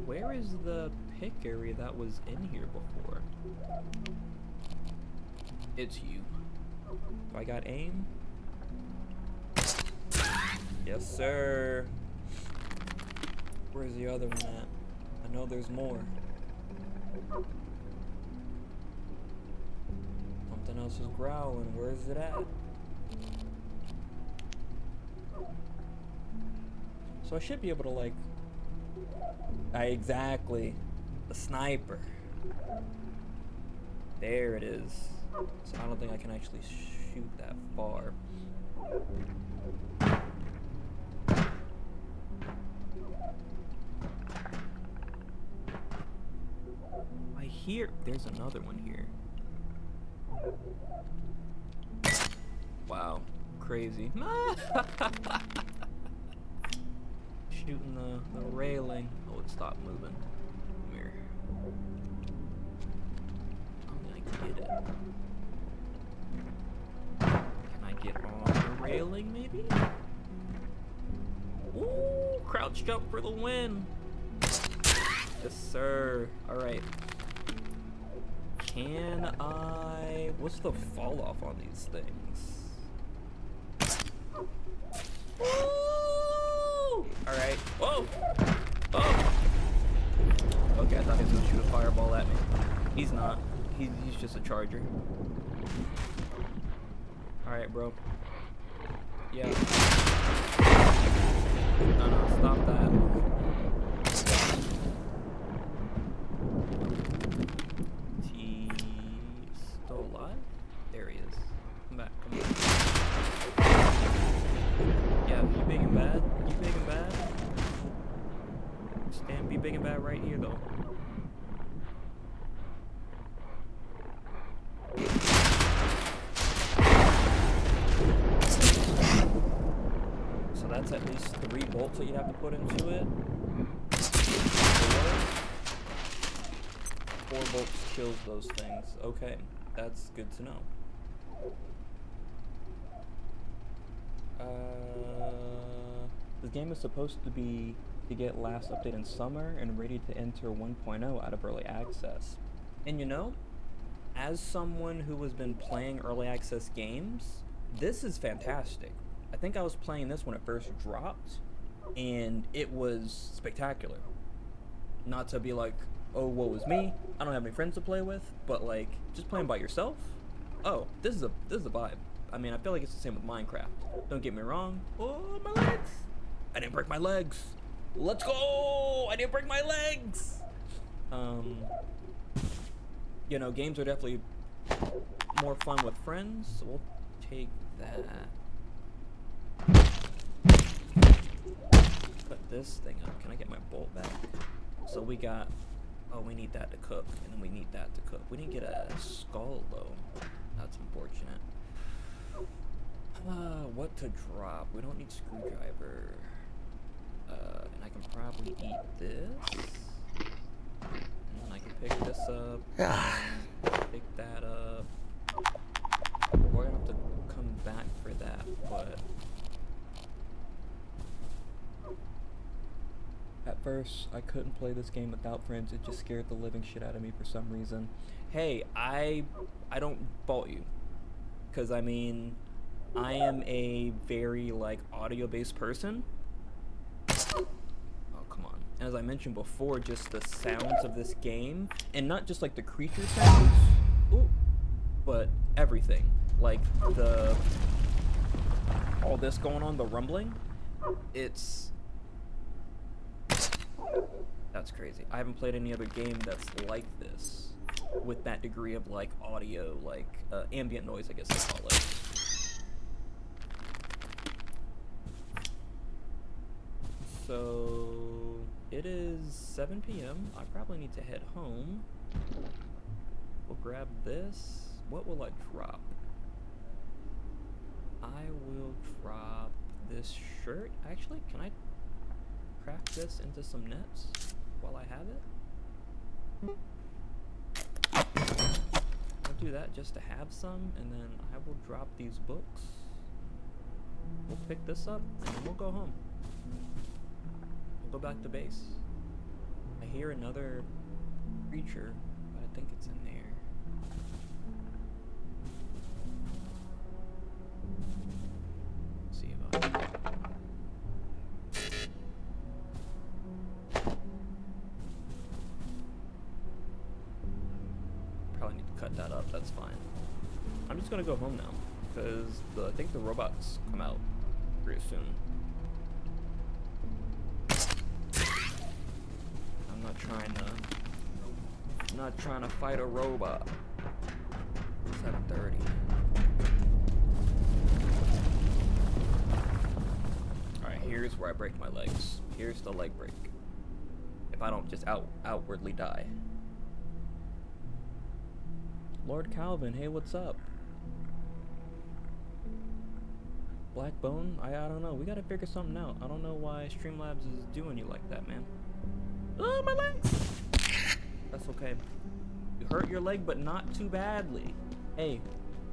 Where is the pick area that was in here before? It's you. Do I got aim? Yes, sir. Where's the other one at? I know there's more. Something else is growling. Where's it at? So I should be able to like... exactly. The sniper. There it is. So I don't think I can actually shoot that far. I hear... There's another one here. Wow. Crazy. Shooting the railing. Oh, it stopped moving. Come here. I don't think I can get it. Can I get on the railing, maybe? Ooh, crouch jump for the win. Yes, sir. Alright. Can I... What's the fall off on these things? Woo! Alright. Whoa! Oh! Okay, I thought he was gonna shoot a fireball at me. He's not. He's just a charger. Alright, bro. Yeah. No, stop that. He's still alive? There he is. Come back, come back. Yeah, you big and bad? You big and bad? Stand, be big and bad right here, though. So that's at least 3 bolts that you have to put into it. 4 bolts kills those things. Okay, that's good to know. This game is supposed to be to get last update in summer and ready to enter 1.0 out of early access. And you know, as someone who has been playing early access games, this is fantastic. I think I was playing this when it first dropped, and it was spectacular. Not to be like, oh, woe is me, I don't have any friends to play with, but like, just playing by yourself, oh, this is a vibe. I mean, I feel like it's the same with Minecraft. Don't get me wrong. Oh, my legs! I didn't break my legs. Let's go! I didn't break my legs! You know, games are definitely more fun with friends, so we'll take that. Cut this thing up. Can I get my bolt back? So we got... Oh, we need that to cook, and then we need that to cook. We didn't get a skull, though. That's unfortunate. What to drop? We don't need screwdriver. And I can probably eat this. And then I can pick this up. Pick that up. We're gonna have to come back for that, but... At first, I couldn't play this game without friends. It just scared the living shit out of me for some reason. Hey, I don't fault you. Because, I mean... I am a very, like, audio-based person. Oh, come on. As I mentioned before, just the sounds of this game, and not just, like, the creature sounds, ooh, but everything. Like, all this going on, the rumbling, that's crazy. I haven't played any other game that's like this, with that degree of, like, audio, like, ambient noise, I guess they call it. So, it is 7 p.m. I probably need to head home. We'll grab this. What will I drop? I will drop this shirt. Actually, can I craft this into some nets while I have it? I'll do that just to have some, and then I will drop these books. We'll pick this up, and then we'll go home. Go back to base. I hear another creature, but I think it's in there. Let's see about it. Probably need to cut that up, that's fine. I'm just gonna go home now, because I think the robots come out pretty soon. not trying to fight a robot. 7:30. Alright, here's where I break my legs. Here's the leg break. If I don't just outwardly die. Lord Calvin, hey, what's up? Blackbone? I don't know. We gotta figure something out. I don't know why Streamlabs is doing you like that, man. Oh, my legs! That's okay. You hurt your leg, but not too badly. Hey,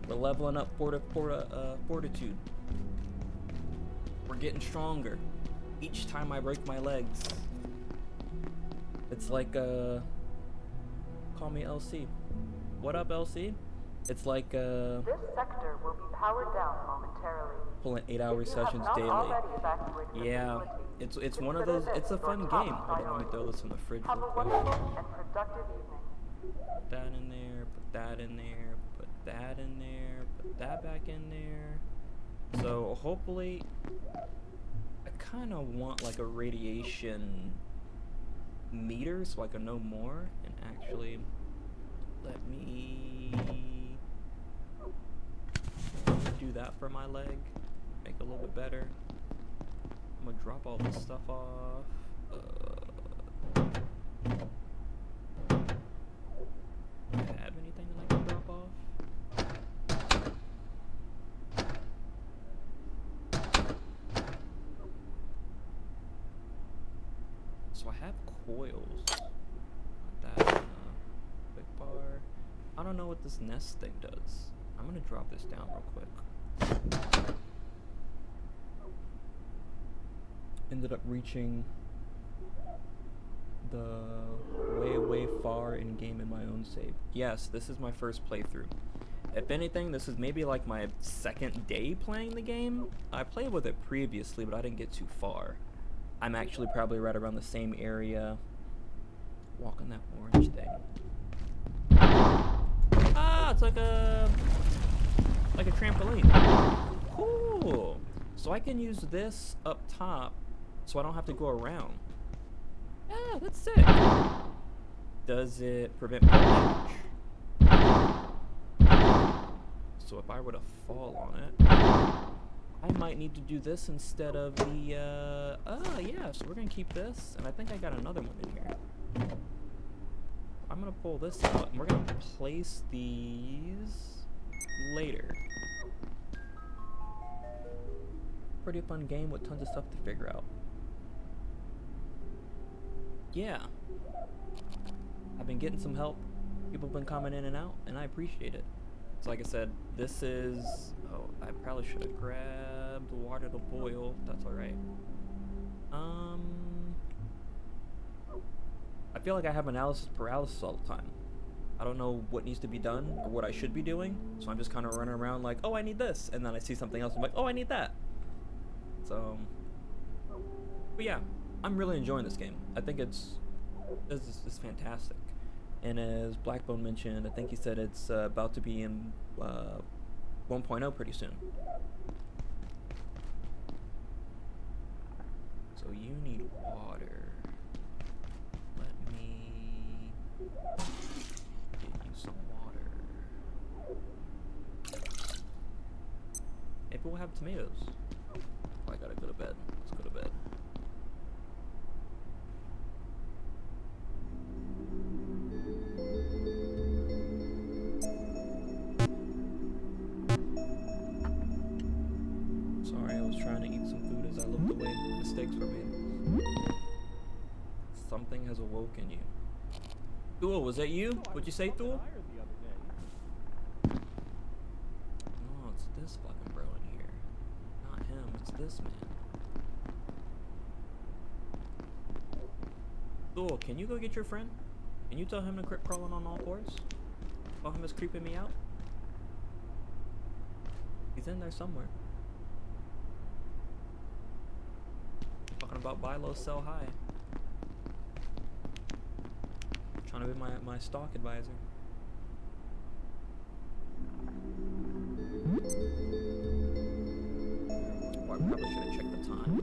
we're leveling up fortitude. We're getting stronger. Each time I break my legs. It's like, call me LC. What up, LC? It's like, This sector will be powered down momentarily. pulling 8-hour If you have sessions not daily. already evacuated the Yeah, facility, it's one of consider those, this it's a your fun top game. Hold on, let me throw priority. this in the fridge Have real a quick. wonderful and productive evening. Put that in there, put that in there, put that in there, put that back in there. So hopefully, I kind of want like a radiation meter so I can know more, and actually let me do that for my leg, make it a little bit better. I'm gonna drop all this stuff off. Do I have anything that I can drop off? So I have coils. Put that in the quick bar. I don't know what this nest thing does. I'm gonna drop this down real quick. Ended up reaching the way far in game in my own save. Yes, this is my first playthrough. If anything, this is maybe like my second day playing the game. I played with it previously, but I didn't get too far. I'm actually probably right around the same area. Walk on that orange thing. Ah, it's like a trampoline. Cool. So I can use this up top, so I don't have to go around. Yeah, that's sick. Does it prevent fall damage? So if I were to fall on it, I might need to do this instead of the, oh yeah, so we're gonna keep this, and I think I got another one in here. I'm gonna pull this out, and we're gonna place these later. Pretty fun game with tons of stuff to figure out. Yeah. I've been getting some help. People have been coming in and out, and I appreciate it. So like I said, this is... Oh, I probably should have grabbed water to boil. That's alright. I feel like I have analysis paralysis all the time. I don't know what needs to be done or what I should be doing, so I'm just kind of running around like, oh, I need this, and then I see something else, I'm like, oh, I need that. So, but yeah, I'm really enjoying this game. I think it's fantastic. And as Blackbone mentioned, I think he said it's about to be in 1.0 pretty soon. So you need water. Let me get you some water. Maybe we'll have tomatoes. Oh, I gotta go to bed. Let's go to bed. Sorry, I was trying to eat some food as I looked away. Mistakes were made. Something has awoken you. Thule, was that you? What'd you say, Thule? No, it's this fucking bro in here. Not him, it's this man. Thule, can you go get your friend? Can you tell him to quit crawling on all fours? While him is creeping me out? He's in there somewhere. Talking about buy low, sell high. Trying to be my stock advisor. Oh, I probably should have checked the time.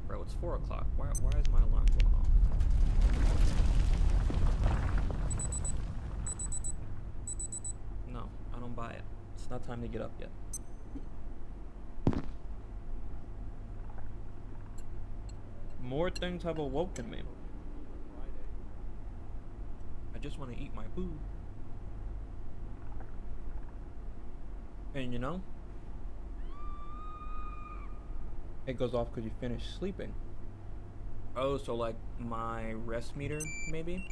Bro, it's 4 o'clock. Why is my alarm going off? by it. It's not time to get up yet. More things have awoken me. I just want to eat my food. And you know, it goes off because you finish sleeping. Oh, so like my rest meter, maybe?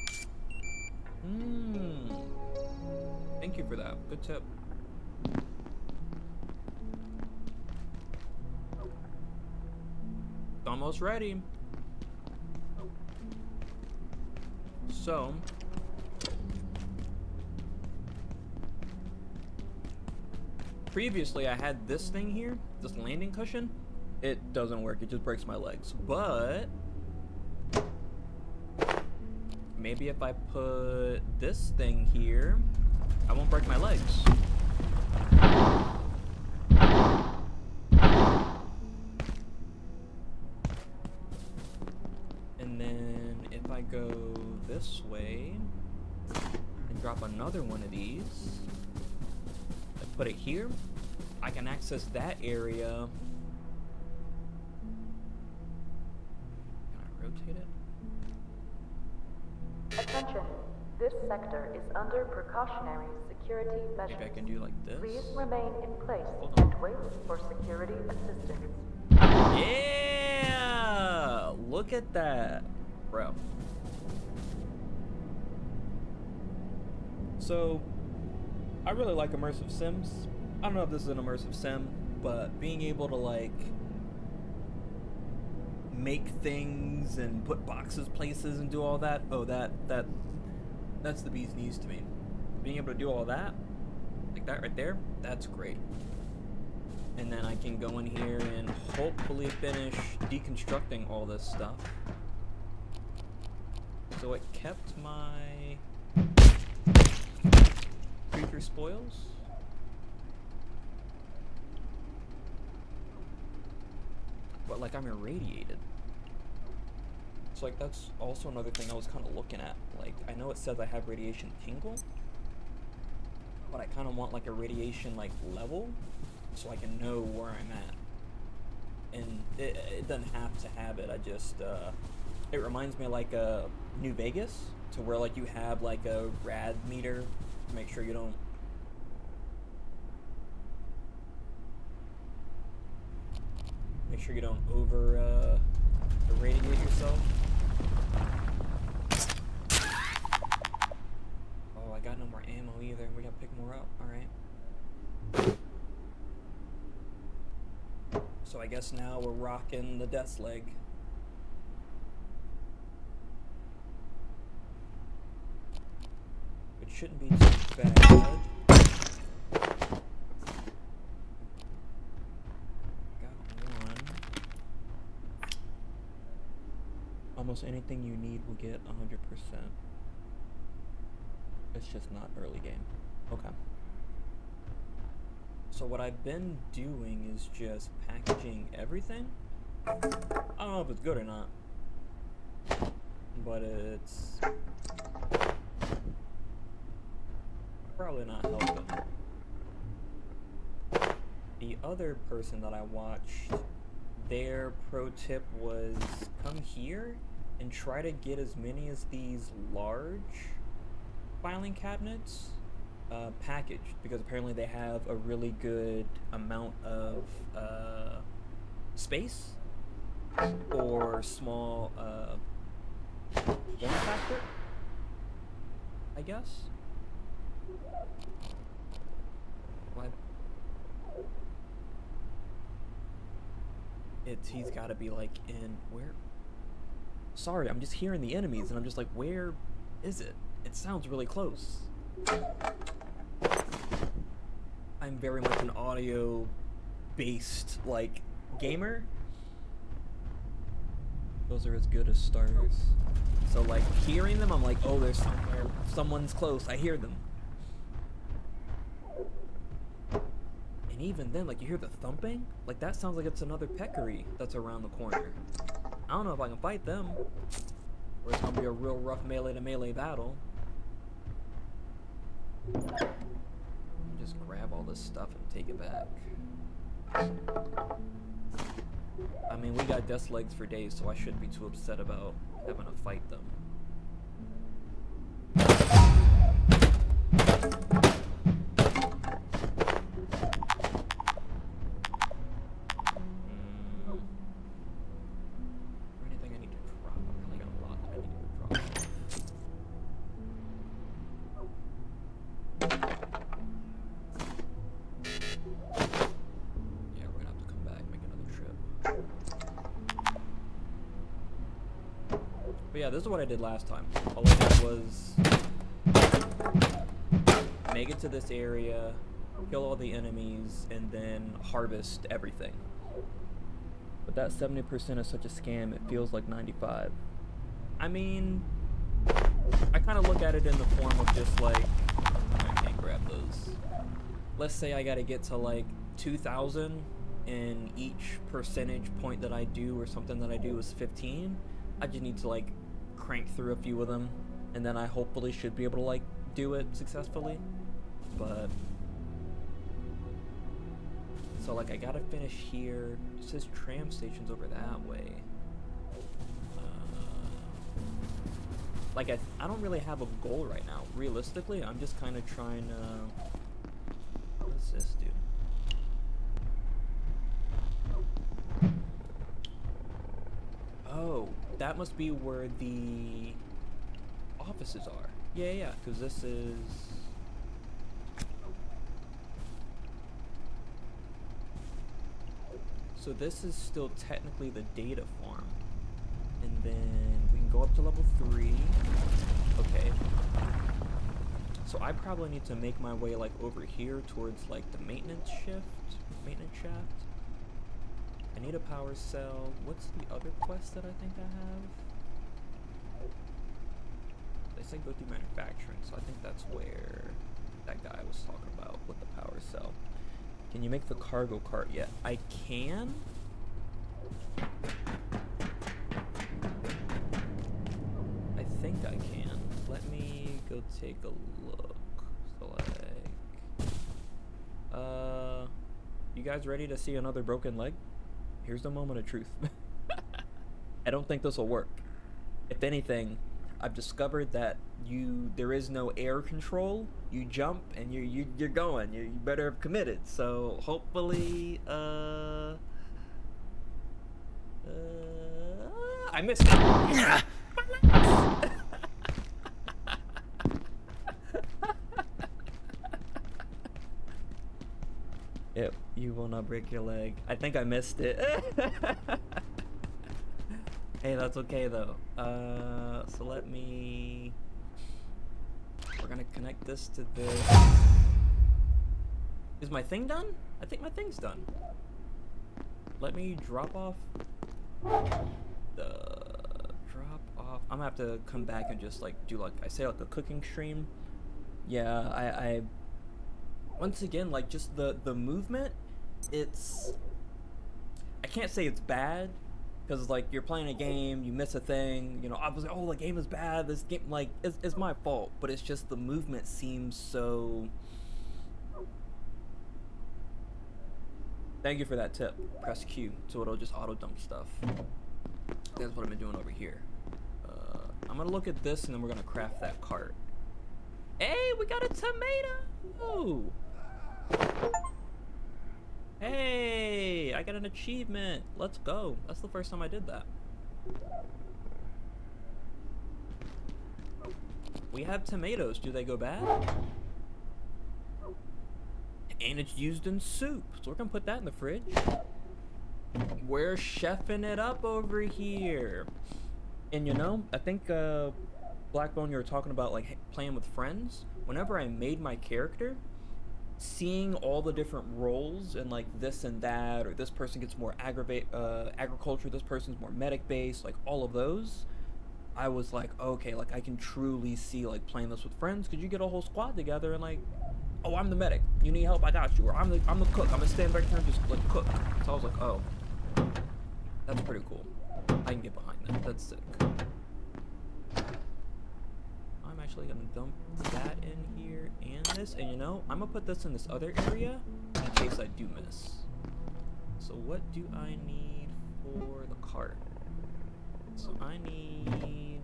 Thank you for that. Good tip. Almost ready. So, previously I had this thing here, this landing cushion. It doesn't work, it just breaks my legs. But maybe if I put this thing here, I won't break my legs. And then if I go this way and drop another one of these, I put it here, I can access that area. Can I rotate it? Attention. This sector is under precautionary security measures. Maybe I can do like this. Please remain in place Hold on. and wait for security assistance. Yeah! Look at that, bro. So, I really like immersive sims. I don't know if this is an immersive sim, but being able to like make things and put boxes places and do all that, oh that's the bee's knees to me. Being able to do all that, like that right there, that's great. And then I can go in here and hopefully finish deconstructing all this stuff. So it kept my creature spoils. But like I'm irradiated. So like that's also another thing I was kind of looking at. Like I know it says I have radiation tingle, but I kind of want like a radiation like level so I can know where I'm at. And it doesn't have to have it. I just it reminds me of like New Vegas, to where like you have like a rad meter to make sure you don't over irradiate yourself. Oh, I got no more ammo either. We gotta pick more up. Alright. So I guess now we're rocking the death's leg. Which shouldn't be too bad. Almost anything you need will get 100%. It's just not early game. Okay. So what I've been doing is just packaging everything. I don't know if it's good or not, but it's probably not helping. The other person that I watched, their pro tip was come here and try to get as many as these large filing cabinets packaged, because apparently they have a really good amount of space or small form factor, I guess. What? He's got to be like in where? Sorry, I'm just hearing the enemies and I'm just like, where is it? It sounds really close. I'm very much an audio based like gamer. Those are as good as starters. So like hearing them, I'm like, oh, there's somewhere, someone's close. I hear them. And even then, like you hear the thumping, like that sounds like it's another peccary that's around the corner. I don't know if I can fight them, or it's gonna be a real rough melee to melee battle. Just grab all this stuff and take it back. I mean, we got death's legs for days, so I shouldn't be too upset about having to fight them. Anything I need to drop? I really got a lot that I need to drop. Yeah, we're gonna have to come back, make another trip. But yeah, this is what I did last time. All I did was make it to this area, kill all the enemies, and then harvest everything. But that 70% is such a scam, it feels like 95. I mean, I kind of look at it in the form of just like, I can't grab those. Let's say I gotta get to like 2,000 and each percentage point that I do or something that I do is 15. I just need to like crank through a few of them and then I hopefully should be able to like do it successfully. But so like I gotta finish here. It says tram station's over that way. Like I don't really have a goal right now. Realistically, I'm just kind of trying to. What does this do? Oh, that must be where the offices are. Yeah, because this is. So this is still technically the data farm. And then we can go up to level 3. Okay. So I probably need to make my way like over here towards like the maintenance shaft. I need a power cell. What's the other quest that I think I have? They say go through manufacturing, so I think that's where that guy was talking about with the power cell. Can you make the cargo cart yet? I can. I think I can. Let me go take a look. So like, you guys ready to see another broken leg? Here's the moment of truth. I don't think this will work. If anything, I've discovered that there is no air control. You jump and you're going. You better have committed. So hopefully, I missed it. Yep, you will not break your leg. I think I missed it. Hey, that's okay though. So let me. We're gonna connect this to this. Is my thing done? I think my thing's done. Let me drop off. I'm gonna have to come back and just like do like I say like a cooking stream. Yeah, I once again like just the movement. It's. I can't say it's bad. Because, like, you're playing a game, you miss a thing, you know, obviously, oh, the game is bad, this game, like, it's my fault, but it's just the movement seems so... Thank you for that tip. Press Q, so it'll just auto-dump stuff. That's what I've been doing over here. I'm gonna look at this, and then we're gonna craft that cart. Hey, we got a tomato! Hey, I got an achievement. Let's go. That's the first time I did that. We have tomatoes. Do they go bad? And it's used in soup. So we're going to put that in the fridge. We're chefing it up over here. And you know, I think Blackbone, you were talking about like playing with friends. Whenever I made my character, seeing all the different roles and like this and that, or this person gets more agriculture, this person's more medic based, like all of those, I was like, okay, like I can truly see like playing this with friends, because you get a whole squad together and like, oh, I'm the medic, you need help, I got you, or I'm the cook, I'm gonna stand back here and just like cook. So I was like, oh, that's pretty cool. I can get behind that. That's sick. I'm actually gonna dump that in here and this. And you know, I'm gonna put this in this other area in case I do miss. So what do I need for the cart? So I need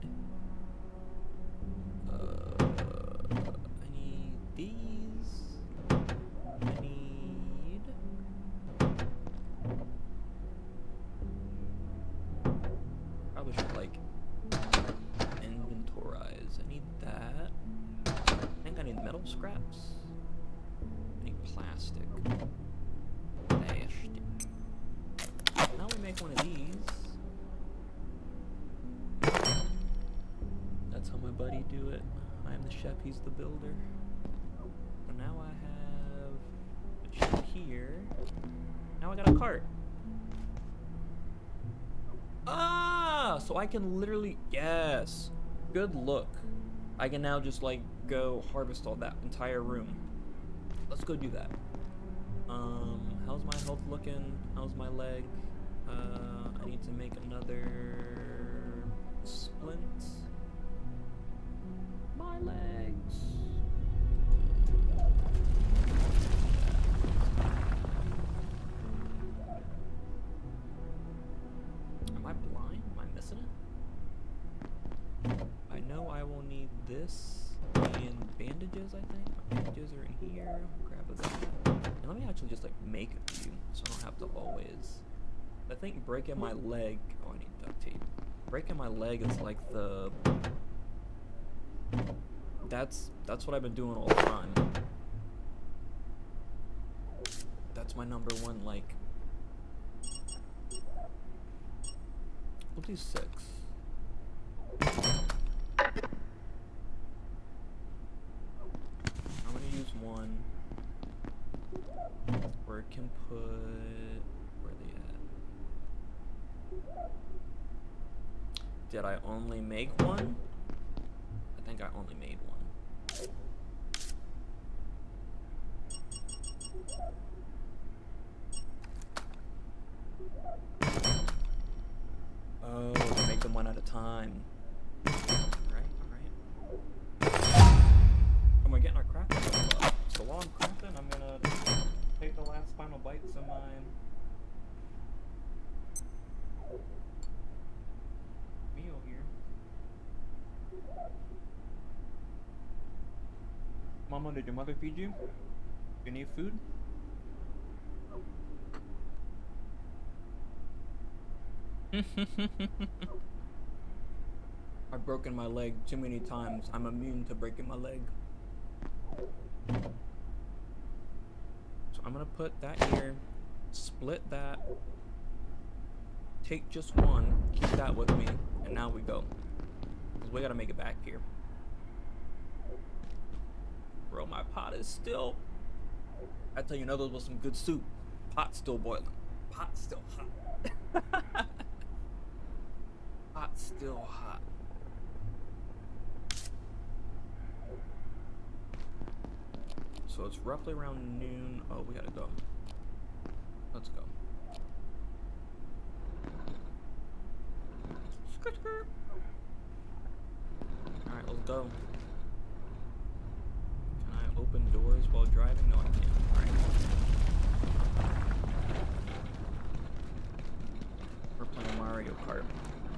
these. I need probably should like inventorize. I need that. I think I need metal scraps. I need plastic. Plastic. Now we make one of these. That's how my buddy do it. I am the chef, he's the builder. So now I have a chip here. Now I got a cart. Ah! So I can literally, yes. Good look. I can now just like go harvest all that entire room. Let's go do that. How's my health looking? How's my leg? I need to make another splint. My legs. Am I blind? Am I missing it? I know I will need this and bandages, I think. My bandages are in here. Grab that. And let me actually just like make a few so I don't have to always. I think breaking my leg. Oh, I need duct tape. Breaking my leg is like the. That's what I've been doing all the time. That's my number one, like. We'll do 6. I'm gonna use 1. Where it can put. Where are they at? Did I only make 1? I think I only made 1. Oh, make them 1 at a time. Alright. And we're getting our crafting up. So while I'm crafting, I'm gonna take the last final bites of my meal here. Mama, did your mother feed you? You need food? I've broken my leg too many times. I'm immune to breaking my leg. So I'm gonna put that here, split that, take just 1, keep that with me, and now we go. 'Cause we gotta make it back here. Bro, my pot is still. I tell you, no, those was some good soup. Pot's still boiling. Pot's still hot. Pot's still hot. So it's roughly around noon. Oh, we gotta go. Let's go. Skirt, skirt. Alright, let's go. Can I open doors while driving? No, I can't. Alright. We're playing Mario Kart.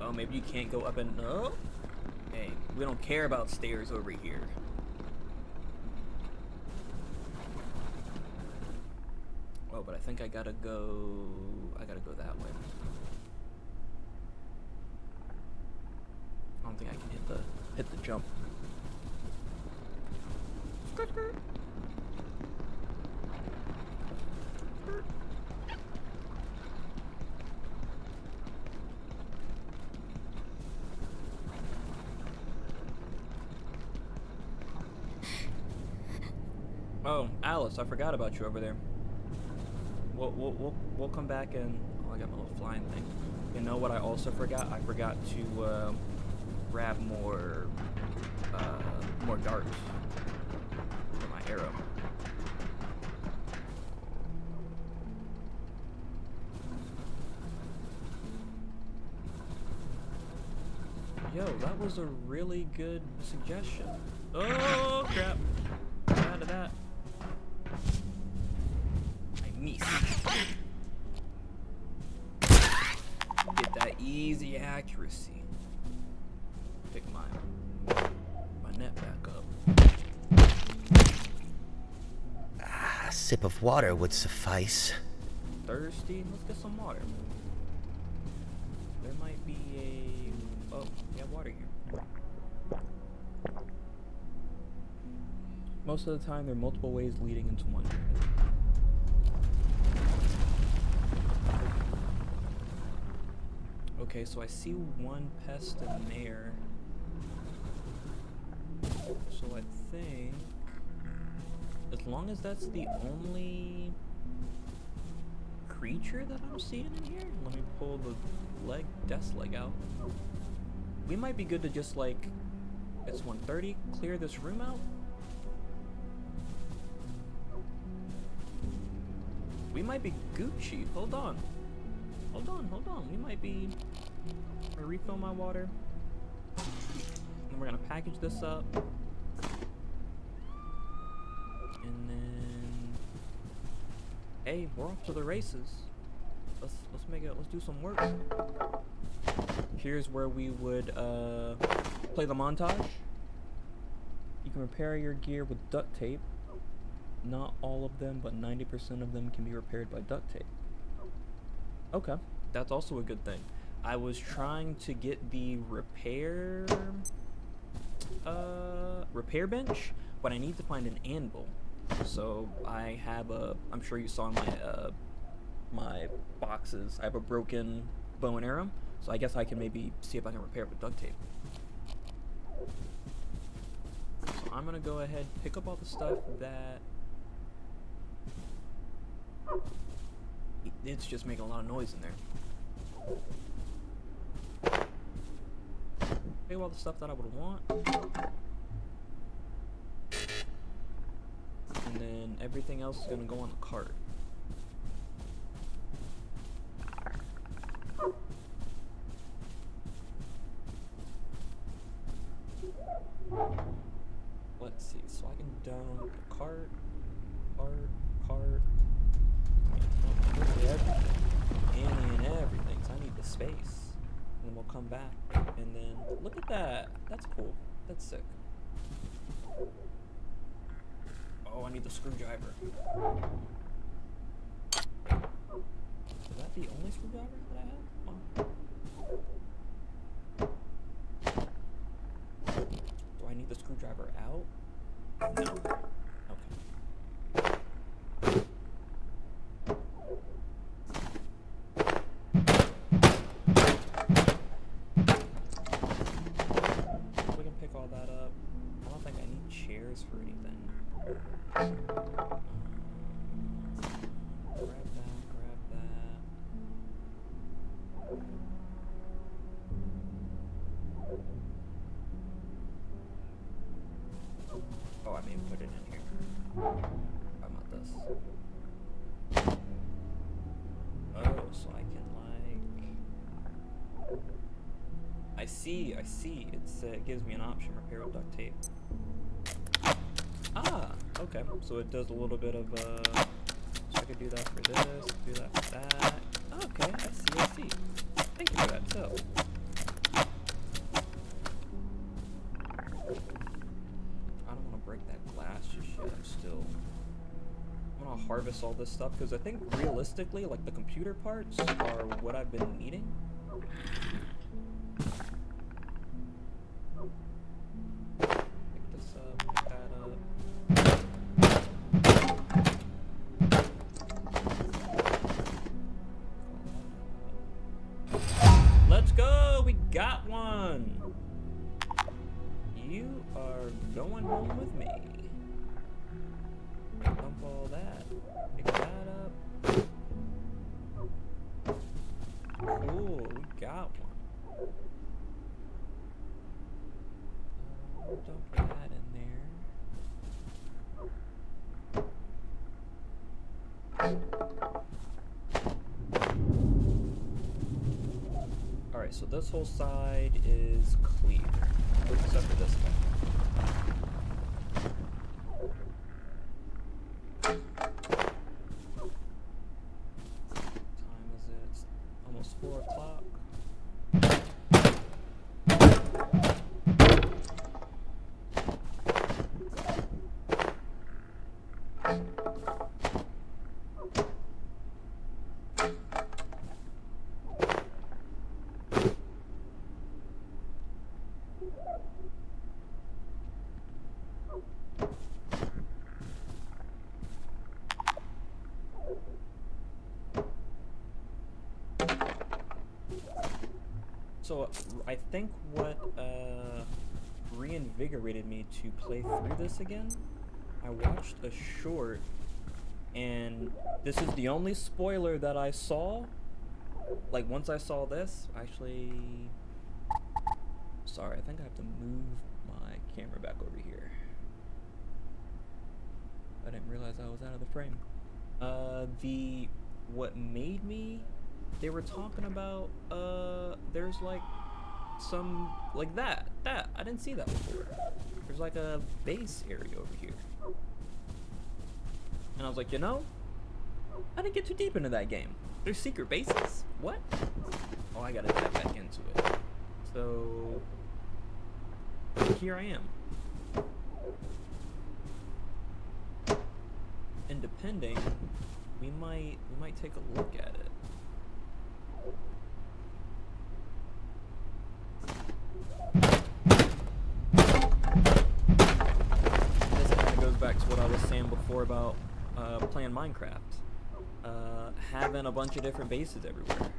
Oh, maybe you can't go up and... No? Hey, we don't care about stairs over here. Oh, but I think I gotta go that way. I don't think I can hit the jump. Skirt, skirt. Skirt. Oh, Alice, I forgot about you over there. We'll come back and... Oh, I got my little flying thing. You know what I also forgot? I forgot to grab more darts for my arrow. Yo, that was a really good suggestion. Oh, crap. Get out of that. I missed. Get that easy accuracy. Pick my net back up. A sip of water would suffice. Thirsty? Let's get some water. There might be a... Oh, we have water here. Most of the time, there are multiple ways leading into one. Okay, so I see one pest in there. So I think... as long as that's the only creature that I'm seeing in here, let me pull the desk leg out. We might be good to just like, it's 1:30, clear this room out. We might be Gucci. Hold on. We might be. I'm gonna refill my water. And we're gonna package this up. And then, hey, we're off to the races. Let's do some work. Here's where we would play the montage. You can repair your gear with duct tape. Not all of them, but 90% of them can be repaired by duct tape. Okay, that's also a good thing. I was trying to get the repair bench, but I need to find an anvil. So I have I'm sure you saw in my boxes, I have a broken bow and arrow, so I guess I can maybe see if I can repair it with duct tape. So I'm gonna go ahead, pick up all the stuff that... It's just making a lot of noise in there. Pick up all the stuff that I would want. And then everything else is gonna go on the cart. Let's see, so I can dump cart. And everything, so I need the space. And then we'll come back, and then, look at that, that's cool, that's sick. Oh, I need the screwdriver. Is that the only screwdriver that I have? Oh. Do I need the screwdriver out? No. Okay. We can pick all that up. I don't think I need chairs for anything. Grab that. Oh, I may have put it in here. How about this? Oh, so I can like... I see. It's it gives me an option, repair with duct tape. Ah, okay. So it does a little bit of so I could do that for this, do that for that. Okay, I see. Thank you for that too. I don't want to break that glass just yet. I want to harvest all this stuff because I think realistically, like the computer parts are what I've been needing. Pick this up, pick that up. Let's go! We got one! You are going home with me. Dump all that. Pick that up. Cool, we got one. We'll dump that in there. Alright, Alright, so this whole side is clear. Except for this guy. Time is it? It's almost 4 o'clock. So I think what reinvigorated me to play through this again, I watched a short, and this is the only spoiler that I saw. Like, once I saw this, actually, sorry, I think I have to move my camera back over here. I didn't realize I was out of the frame. What made me, they were talking about, there's like some, like that, I didn't see that before. There's like a base area over here. And I was like, you know, I didn't get too deep into that game. There's secret bases? What? Oh, I gotta tap back into it. So, here I am. And depending, we might take a look at it. This kind of goes back to what I was saying before about playing Minecraft. Having a bunch of different bases everywhere.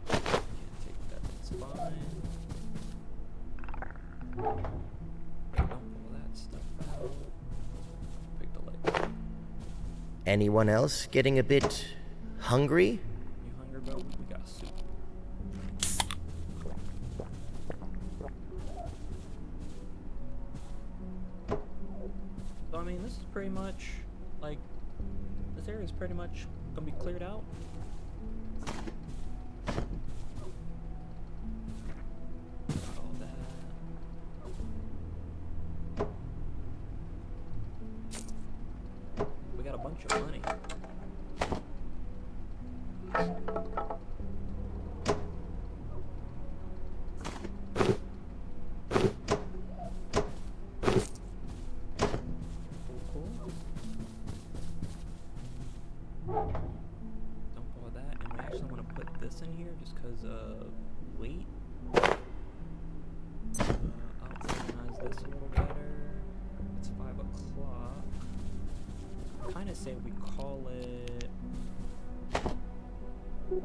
Can't take that, that's fine. Don't pull that stuff out. Pick the light. Anyone else getting a bit hungry? You hungry, bro? We got soup. So I mean, this is pretty much like, this area is pretty much gonna be cleared out. Got all that. We got a bunch of money. Cool. Dump all that, and we actually want to put this in here just because of weight. I'll organize this a little better. It's 5 o'clock. Kind of say we call it. So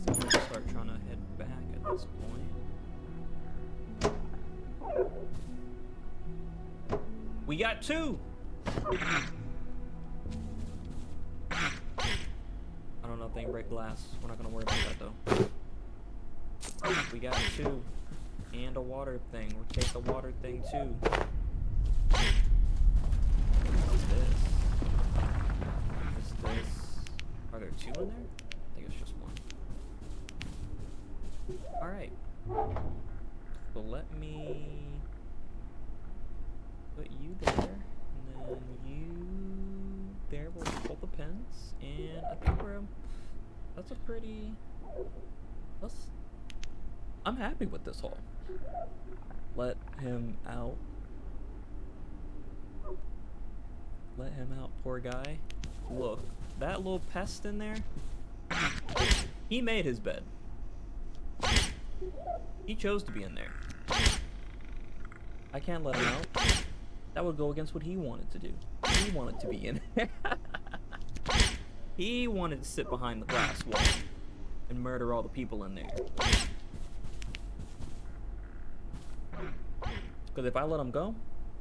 I'm gonna start trying to head back at this point. We got 2. I don't know if they can break glass. We're not gonna worry about that though. We got 2. And a water thing. We'll take the water thing too. What's this? What's this? Are there 2 in there? I think it's just 1. Alright. So let me put you there. And then you there. We'll pull the pins. And I think that's a pretty... I'm happy with this haul. Let him out. Let him out, poor guy. Look, that little pest in there, he made his bed. He chose to be in there. I can't let him out. That would go against what he wanted to do. He wanted to be in there. He wanted to sit behind the glass wall and murder all the people in there. Because if I let him go,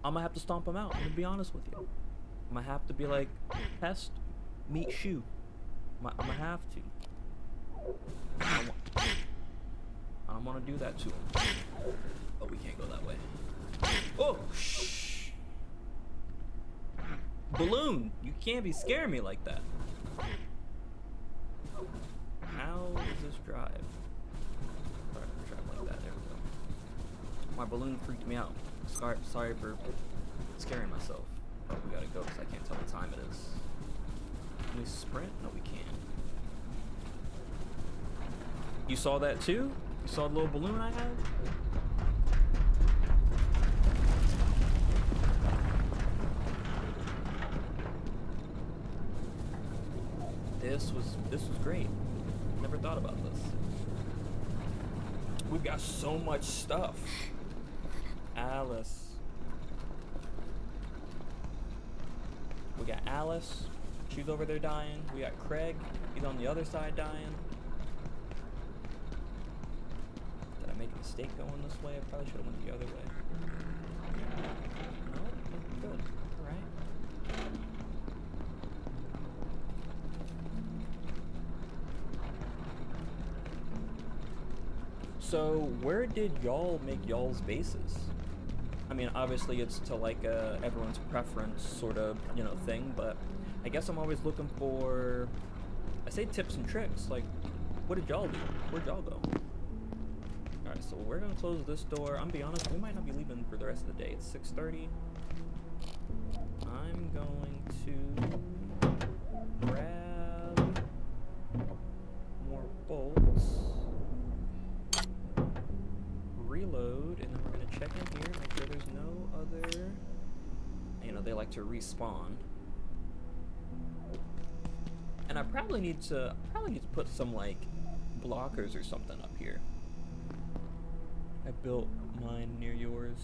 I'm gonna have to stomp him out. I'm gonna be honest with you. I'm gonna have to be like, pest, meat, shoe. I'm gonna have to. I don't want to do that to him. Oh, we can't go that way. Oh, shh. Balloon, you can't be scaring me like that. How is drive. Alright, drive like that. There we go. My balloon freaked me out. Sorry for scaring myself. Oh, we gotta go because I can't tell what time it is. Can we sprint? No, we can't. You saw that too? You saw the little balloon I had? This was great. Never thought about this. We've got so much stuff. Alice. We got Alice. She's over there dying. We got Craig. He's on the other side dying. Did I make a mistake going this way? I probably should have went the other way. No, good. Alright. So, where did y'all make y'all's bases? I mean, obviously it's to like everyone's preference sort of, you know, thing, but I guess I'm always looking for, I say tips and tricks, like, what did y'all do? Where'd y'all go? Alright, so we're gonna close this door. I'm gonna be honest, we might not be leaving for the rest of the day. It's 6:30. I'm going to grab more bolts. Reload, and then we're gonna check in here, make sure there's no other, you know, they like to respawn. And I probably need to put some like blockers or something up here. I built mine near yours,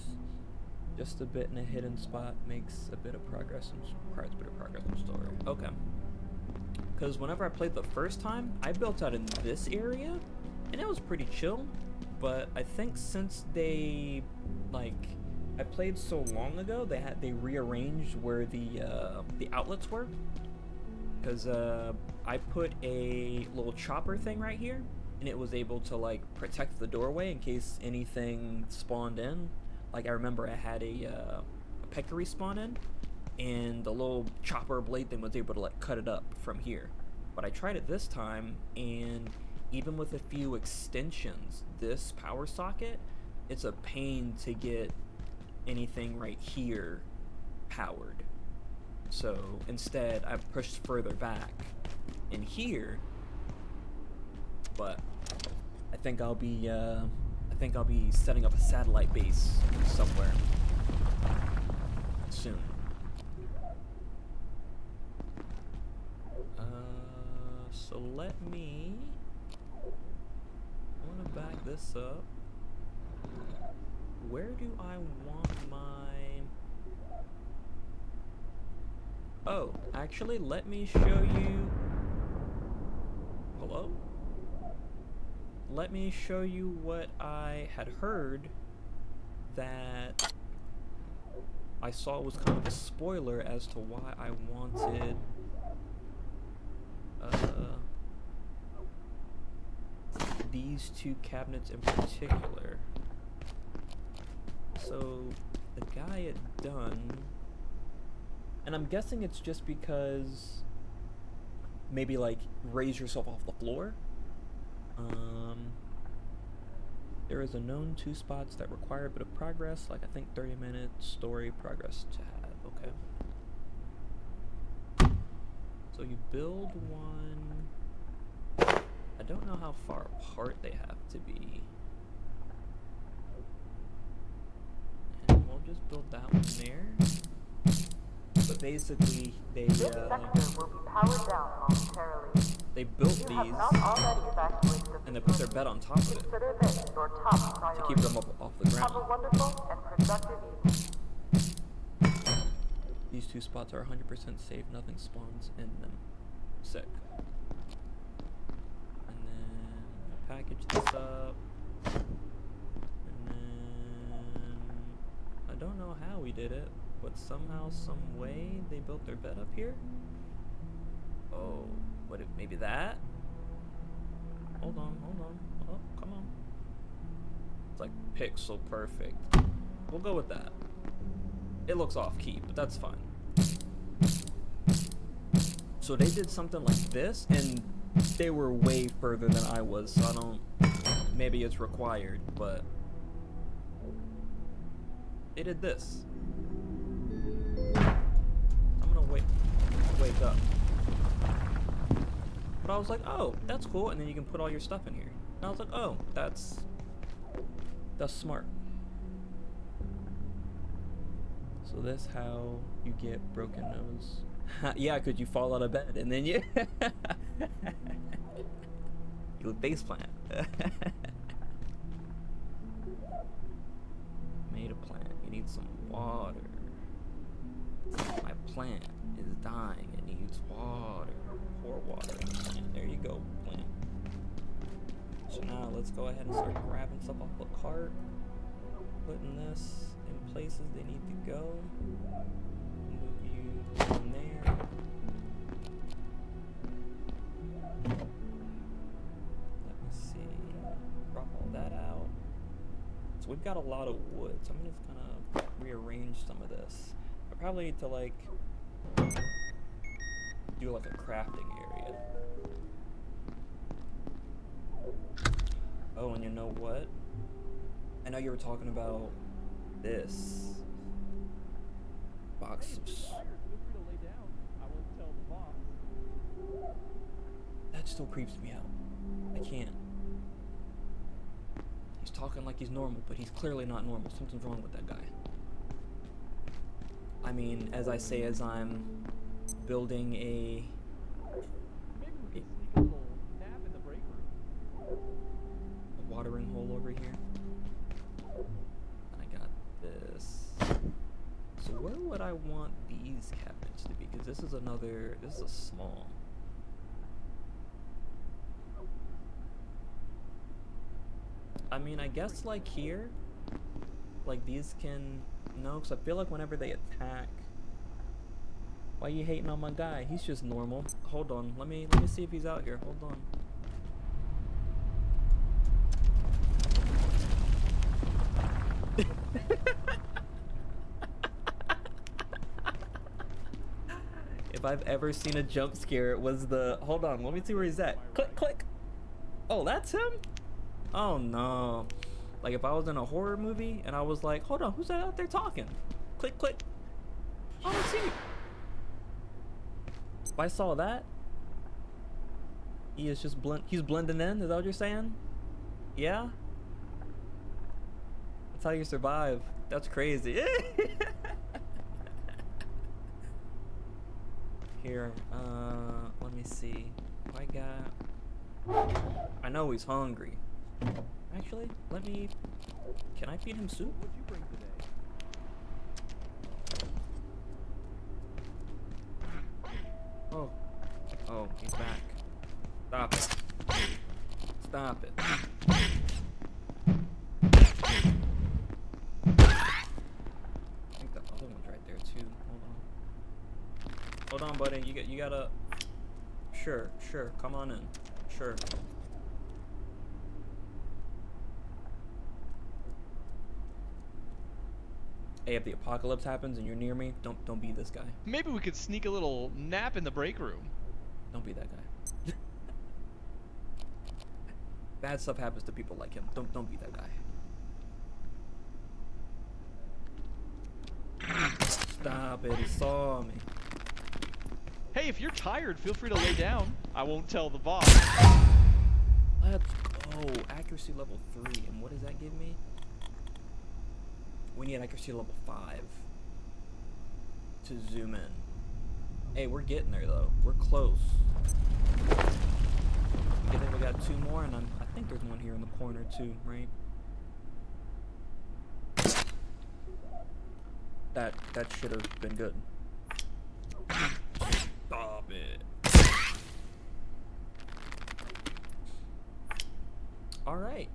just a bit in a hidden spot, makes a bit of progress and requires a bit of progress and story. Okay. Because whenever I played the first time, I built out in this area, and it was pretty chill. But I think since they, like, I played so long ago, they rearranged where the outlets were. Because I put a little chopper thing right here, and it was able to like protect the doorway in case anything spawned in. Like I remember I had a peccary spawn in, and the little chopper blade thing was able to like cut it up from here. But I tried it this time, and even with a few extensions, this power socket, it's a pain to get anything right here powered. So instead, I've pushed further back in here, but I think I'll be setting up a satellite base somewhere soon. So let me. I want to back this up. Where do I want my... Oh, actually, let me show you... Hello? Let me show you what I had heard that I saw was kind of a spoiler as to why I wanted... these two cabinets in particular. So the guy had done, and I'm guessing it's just because maybe like raise yourself off the floor. There is a known 2 spots that require a bit of progress, like I think 30 minutes story progress tab. Okay. So you build one. I don't know how far apart they have to be. And we'll just build that one there. But basically, they This sector will be powered down momentarily. they built If you have these not already evacuated the and they put their facility, bed on top of it consider this your top to priority. keep them up off the Have a ground. wonderful and productive evening. These 2 spots are 100% safe. Nothing spawns in them. Sick. And then package this up. And then I don't know how we did it, but somehow, some way, they built their bed up here. Oh, what? Maybe that? Hold on, hold on. Oh, come on. It's like pixel perfect. We'll go with that. It looks off key, but that's fine. So they did something like this, and they were way further than I was, so I don't, maybe it's required, but they did this. I'm gonna wake up. But I was like, oh, that's cool, and then you can put all your stuff in here. And I was like, oh, that's smart. So that's how you get broken nose. Yeah, could you fall out of bed and then you you face plant. Made a plant. You need some water. My plant is dying. It needs water. Pour water in the plant. There you go, plant. So now let's go ahead and start grabbing stuff off the cart. Putting this in places they need to go. Move you from there. Let me see. Drop all that out. So we've got a lot of wood, so I'm gonna just kind of rearrange some of this. I probably need to like do like a crafting area. Oh, and you know what? I know you were talking about this box of. Feel free to lay down. I won't tell the boss. That still creeps me out. I can't. He's talking like he's normal, but he's clearly not normal. Something's wrong with that guy. I mean, as I say, as I'm building a. Maybe we can sneak a little nap in the break room. A watering hole over here. I got this. So where would I want these cabinets to be? Because this is another. This is a small. I mean, I guess like here, like these can. No, because I feel like whenever they attack. Why you hating on my guy? He's just normal. Hold on, let me see if he's out here. Hold on. If I've ever seen a jump scare, it was the. Hold on, let me see where he's at. Click, click. Oh, that's him? Oh no. Like if I was in a horror movie and I was like, hold on, who's that out there talking? Click, click. Oh, I see. If I saw that, he is just he's blending in. Is that what you're saying? Yeah. That's how you survive. That's crazy. Here, let me see. I got. I know he's hungry. Actually, let me. Can I feed him soup? What'd you bring today? Oh. Oh, he's back. Stop it. Stop it. I think the other one's right there too. Hold on, buddy. You gotta. Sure. Come on in. Sure. Hey, if the apocalypse happens and you're near me, don't be this guy. Maybe we could sneak a little nap in the break room. Don't be that guy. Bad stuff happens to people like him. Don't be that guy. Stop it, he saw me. Hey, if you're tired, feel free to lay down. I won't tell the boss. Let's go. Accuracy level 3. And what does that give me? We need accuracy level 5 to zoom in. Hey, we're getting there though. We're close. I think we got 2 more, and I think there's one here in the corner too, right? That should have been good. Stop it. All right.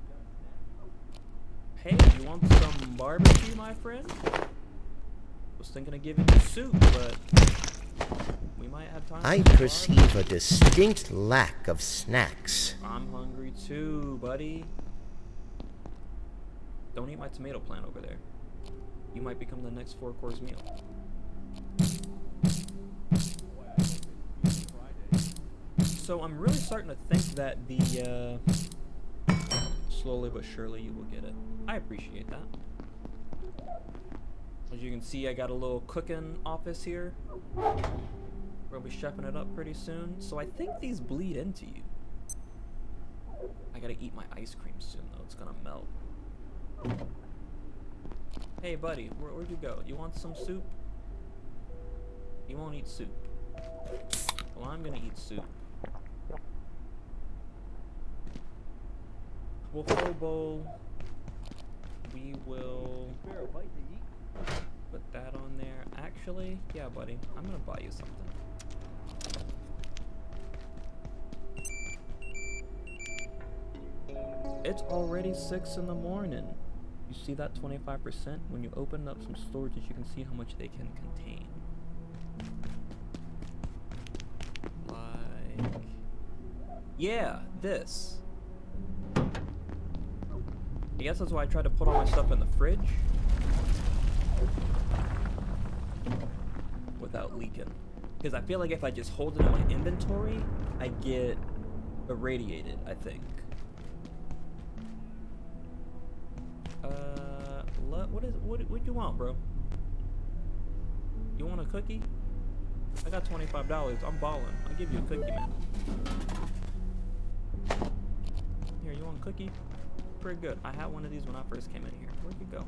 Hey, you want some barbecue, my friend? Was thinking of giving you soup, but we might have time. I perceive a distinct lack of snacks. I'm hungry too, buddy. Don't eat my tomato plant over there. You might become the next 4-course meal. So I'm really starting to think that the slowly but surely you will get it. I appreciate that. As you can see, I got a little cooking office here. We'll be chefing it up pretty soon. So I think these bleed into you. I gotta eat my ice cream soon though, it's gonna melt. Hey buddy, where'd you go? You want some soup? You won't eat soup. Well, I'm gonna eat soup. We'll full bowl. We will put that on there. Actually, yeah, buddy, I'm gonna buy you something. It's already 6 in the morning. You see that 25%? When you open up some storages, you can see how much they can contain. Like, yeah, this. I guess that's why I tried to put all my stuff in the fridge without leaking. Because I feel like if I just hold it in my inventory, I get irradiated, I think. What you want, bro? You want a cookie? I got $25. I'm balling. I'll give you a cookie, man. Here, you want a cookie? Pretty good. I had one of these when I first came in here. Where'd you go?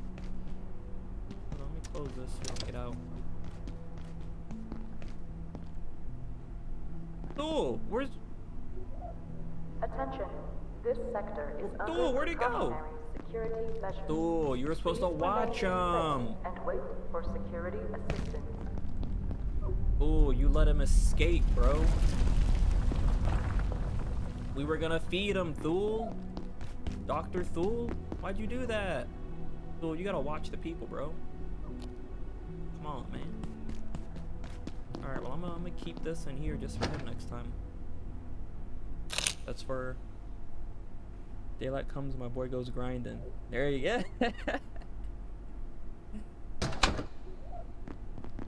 Hold on, let me close this so you don't get out. Oh, where's... Attention. This sector is under Dude, where'd he go? precautionary security measures. Oh, you were supposed to Please watch remain in him. place and wait for security assistance. Oh, you let him escape, bro. We were gonna feed him, Thule. Dr. Thule? Why'd you do that? Thule, you gotta watch the people, bro. Come on, man. Alright, well, I'm gonna keep this in here just for him next time. That's for... Daylight comes, my boy goes grinding. There you go. I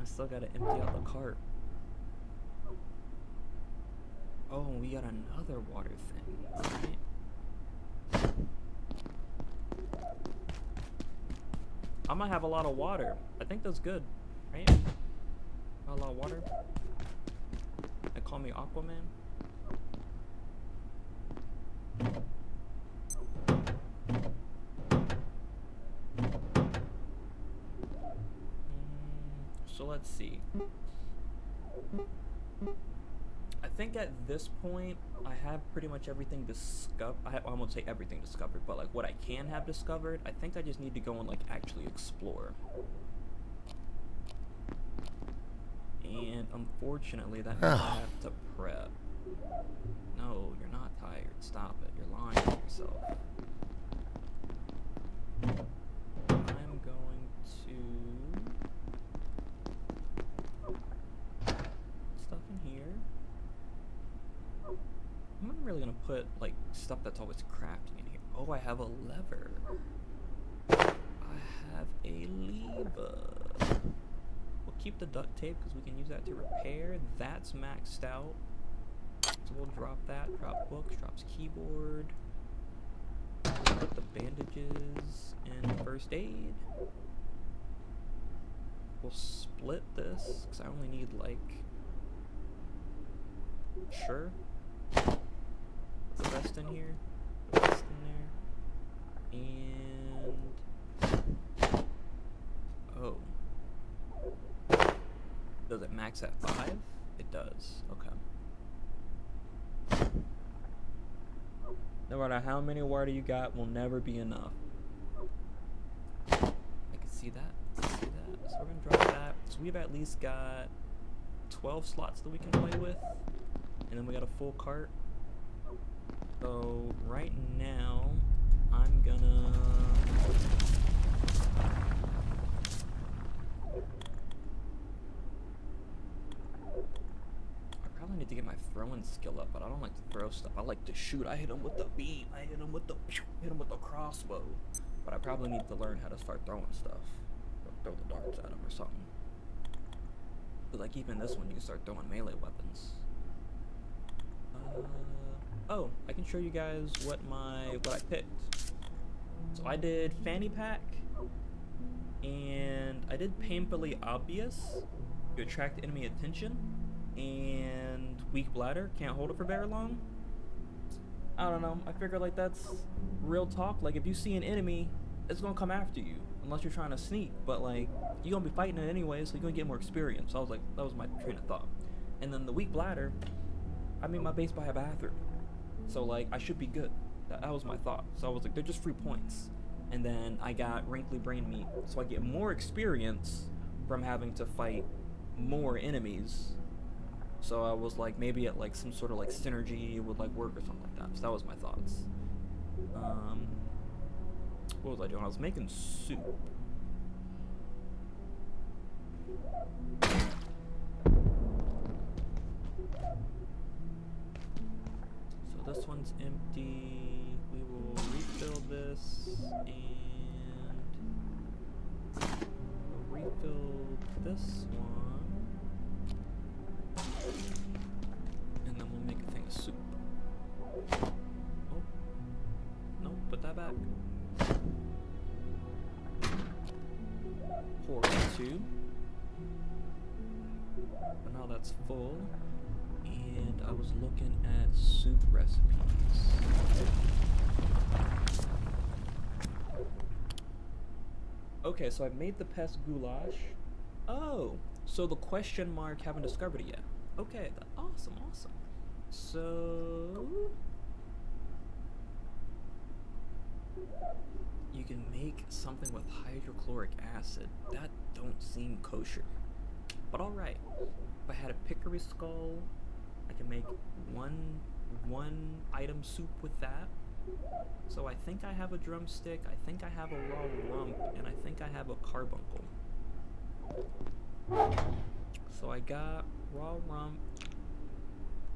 still gotta empty out the cart. Oh, we got another water thing, right? I'm gonna have a lot of water. I think that's good, right? Got a lot of water. They call me Aquaman. So let's see. I think at this point, I have pretty much everything discovered. I won't say everything discovered, but like what I can have discovered, I think I just need to go and like actually explore. And unfortunately, that means I have to prep. No, you're not tired. Stop it. You're lying to yourself. I'm going to... stuff in here. I'm not really gonna put like stuff that's always crafting in here. Oh, I have a lever. I have a lever. We'll keep the duct tape because we can use that to repair. That's maxed out. So we'll drop that. Drop books, drops keyboard. We'll put the bandages in first aid. We'll split this because I only need like... Sure. The rest in here. The rest in there. And... Oh. Does it max at 5? It does. Okay. No matter how many water you got, will never be enough. I can see that. I can see that. So we're gonna drop that. So we've at least got 12 slots that we can play with. And then we got a full cart. So right now, I'm gonna... I probably need to get my throwing skill up, but I don't like to throw stuff. I like to shoot. I hit him with the beam. I hit him with the crossbow. But I probably need to learn how to start throwing stuff. Or throw the darts at him or something. But like even this one, you can start throwing melee weapons. Oh, I can show you guys what I picked. So I did fanny pack, and I did painfully obvious to attract enemy attention, and weak bladder, can't hold it for very long. I don't know, I figure like that's real talk. Like if you see an enemy, it's gonna come after you unless you're trying to sneak, but like you're gonna be fighting it anyway, so you're gonna get more experience. So I was like, that was my train of thought. And then the weak bladder, I made my base by a bathroom, so like I should be good. That was my thought. So I was like, they're just free points. And then I got wrinkly brain meat, so I get more experience from having to fight more enemies. So I was like, maybe at like some sort of like synergy would like work or something like that. So that was my thoughts. What was I doing? I was making soup. So this one's empty. We will refill this and we'll refill this one. And then we'll make a thing of soup. Oh. No, put that back. Pour two. But now that's full. And I was looking at soup recipes. Okay, so I've made the pest goulash. Oh, so the question mark haven't discovered it yet. Okay, awesome, awesome. So you can make something with hydrochloric acid. That don't seem kosher, but all right. If I had a pickery skull, I can make one item soup with that. So I think I have a drumstick, I think I have a raw rump, and I think I have a carbuncle. So I got raw rump,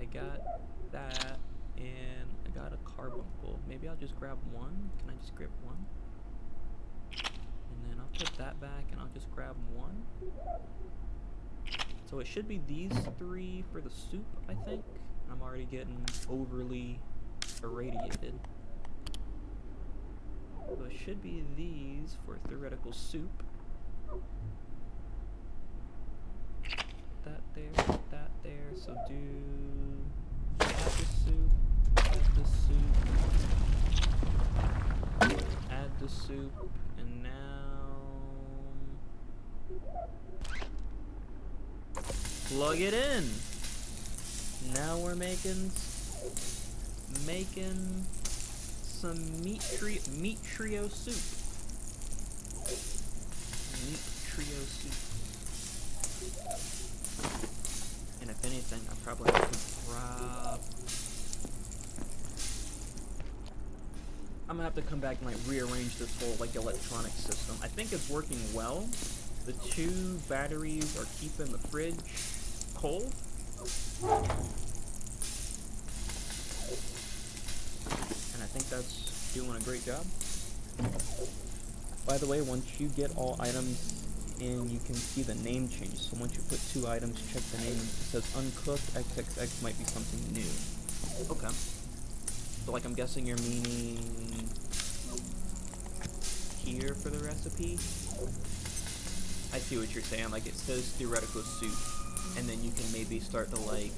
I got that, and I got a carbuncle. Maybe I'll just grab one. Can I just grab one? And then I'll put that back and I'll just grab one. So it should be these three for the soup, I think. I'm already getting overly irradiated. So it should be these for theoretical soup. That there, so do add the soup, add the soup, and now plug it in. Now we're making some meat trio soup. Meat trio soup. And if anything, I probably have to grab. I'm gonna have to come back and like rearrange this whole like electronic system. I think it's working well. The two batteries are keeping the fridge cold. And I think that's doing a great job. By the way, once you get all items in, you can see the name change. So once you put two items, check the name. It says uncooked XXX might be something new. Okay. So like I'm guessing you're meaning here for the recipe? I see what you're saying. Like it says theoretical soup, and then you can maybe start to like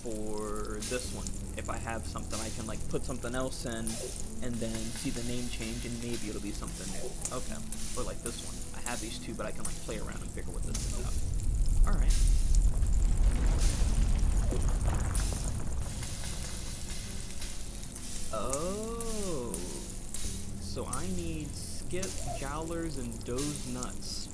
for this one, if I have something, I can like put something else in and then see the name change and maybe it'll be something new. Okay. Or like this one. I have these two, but I can like play around and figure what this is out. Alright. Oh. So I need skip, jowlers, and doze nuts.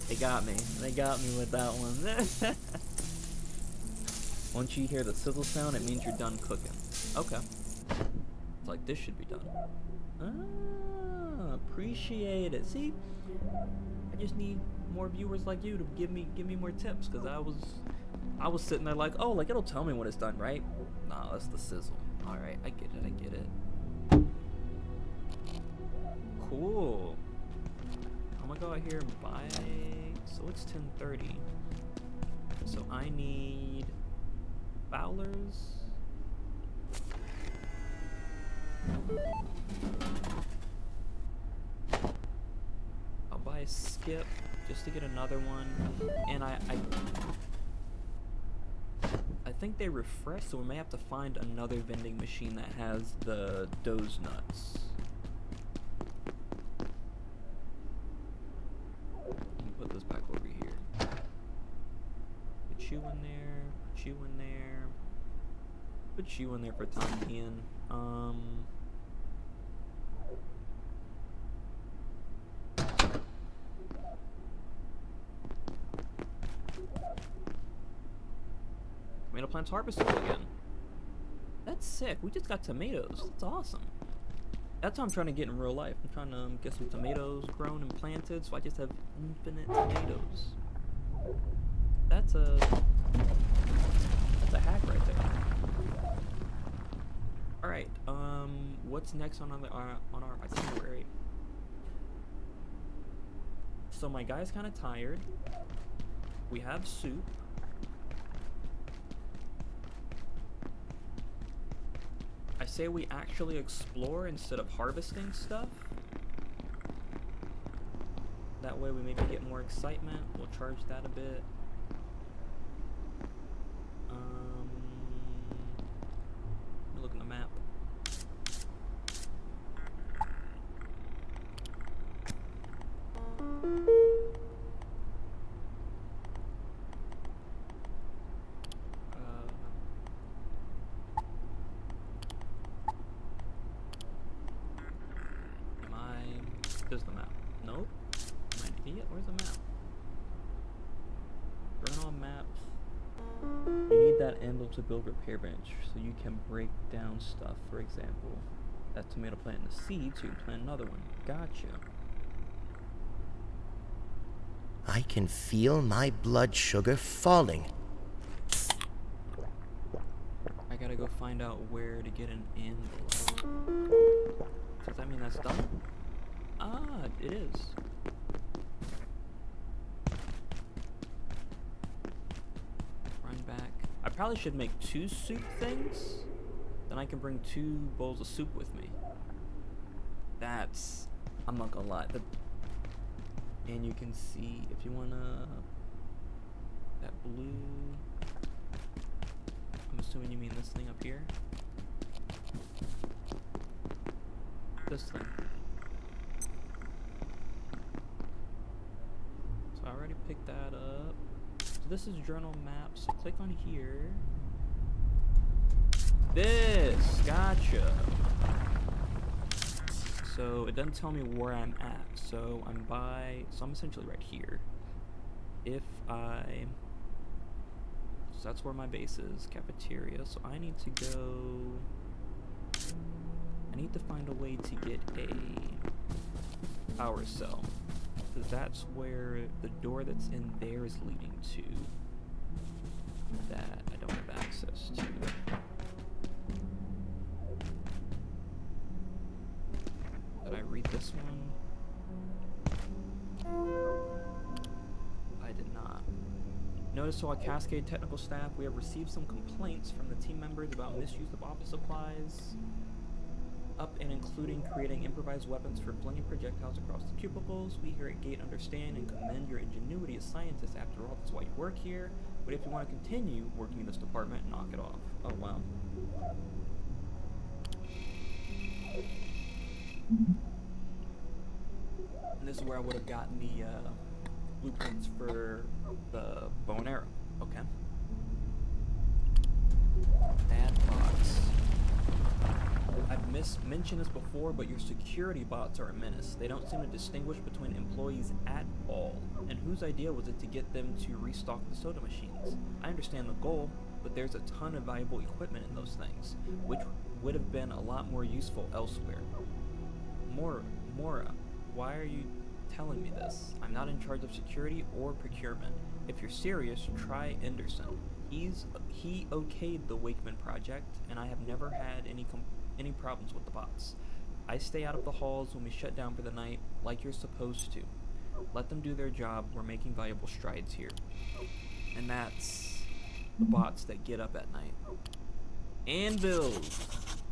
They got me. They got me with that one. Once you hear the sizzle sound, it means you're done cooking. Okay. It's like this should be done. Ah, appreciate it. See, I just need more viewers like you to give me more tips, because I was sitting there like, oh, like it'll tell me when it's done, right? Nah, that's the sizzle. All right, I get it. Cool. I'm gonna go out here and buy. So it's 10:30. I need Fowlers. I'll buy a skip just to get another one, and I think they refresh, so we may have to find another vending machine that has the doze nuts. Let me put this back over here. Put you in there, put you in there, put you in there for time being. Tomato plants harvested again. That's sick. We just got tomatoes. That's awesome. That's what I'm trying to get in real life. I'm trying to get some tomatoes grown and planted, so I just have infinite tomatoes. That's a hack right there. All right. What's next on our itinerary? So my guy's kind of tired. We have soup. I say we actually explore instead of harvesting stuff. That way we maybe get more excitement. We'll charge that a bit. Let me look at the map. There's the map. Nope. Am I an idiot? Where's the map? Journal maps. You need that anvil to build repair bench, so you can break down stuff. For example, that tomato plant in the seed, so you can plant another one. Gotcha. I can feel my blood sugar falling. I gotta go find out where to get an anvil. Does that mean that's done? Ah, it is. Run back. I probably should make 2 soup things. Then I can bring 2 bowls of soup with me. That's... I'm not gonna lie. And you can see, if you wanna... That blue... I'm assuming you mean this thing up here? This thing. I already picked that up. So this is journal maps. So click on here. This! Gotcha! So it doesn't tell me where I'm at. So I'm essentially right here. So that's where my base is. Cafeteria. So I need to find a way to get a power cell. Because that's where the door that's in there is leading to. That I don't have access to. Did I read this one? I did not. Notice to our Cascade technical staff, we have received some complaints from the team members about misuse of office supplies. Up and including creating improvised weapons for flinging projectiles across the cubicles. We here at Gate understand and commend your ingenuity as scientists. After all, that's why you work here. But if you want to continue working in this department, knock it off. Oh, wow. And this is where I would have gotten the blueprints for the bow and arrow. Okay. Bad box. I've mentioned this before, but your security bots are a menace. They don't seem to distinguish between employees at all. And whose idea was it to get them to restock the soda machines? I understand the goal, but there's a ton of valuable equipment in those things, which would have been a lot more useful elsewhere. Mora, why are you telling me this? I'm not in charge of security or procurement. If you're serious, try Anderson. He okayed the Wakeman project, and I have never had any problems with the bots. I stay out of the halls when we shut down for the night, like you're supposed to. Let them do their job. We're making valuable strides here. And that's the bots that get up at night. Anvils!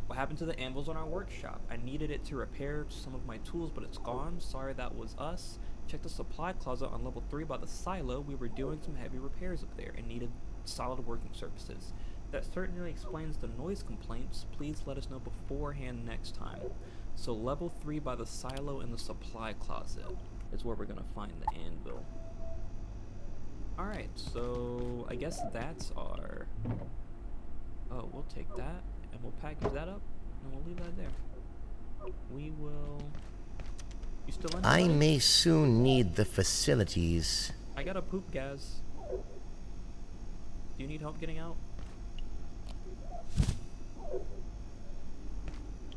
What happened to the anvils on our workshop? I needed it to repair some of my tools, but it's gone. Sorry, that was us. Check the supply closet on level 3 by the silo. We were doing some heavy repairs up there and needed solid working surfaces. That certainly explains the noise complaints. Please let us know beforehand next time. So level 3 by the silo in the supply closet is where we're gonna find the anvil. Alright, so I guess that's our... Oh, we'll take that and we'll package that up and we'll leave that there. We will... You still in? I may soon need the facilities. I gotta poop, guys. Do you need help getting out?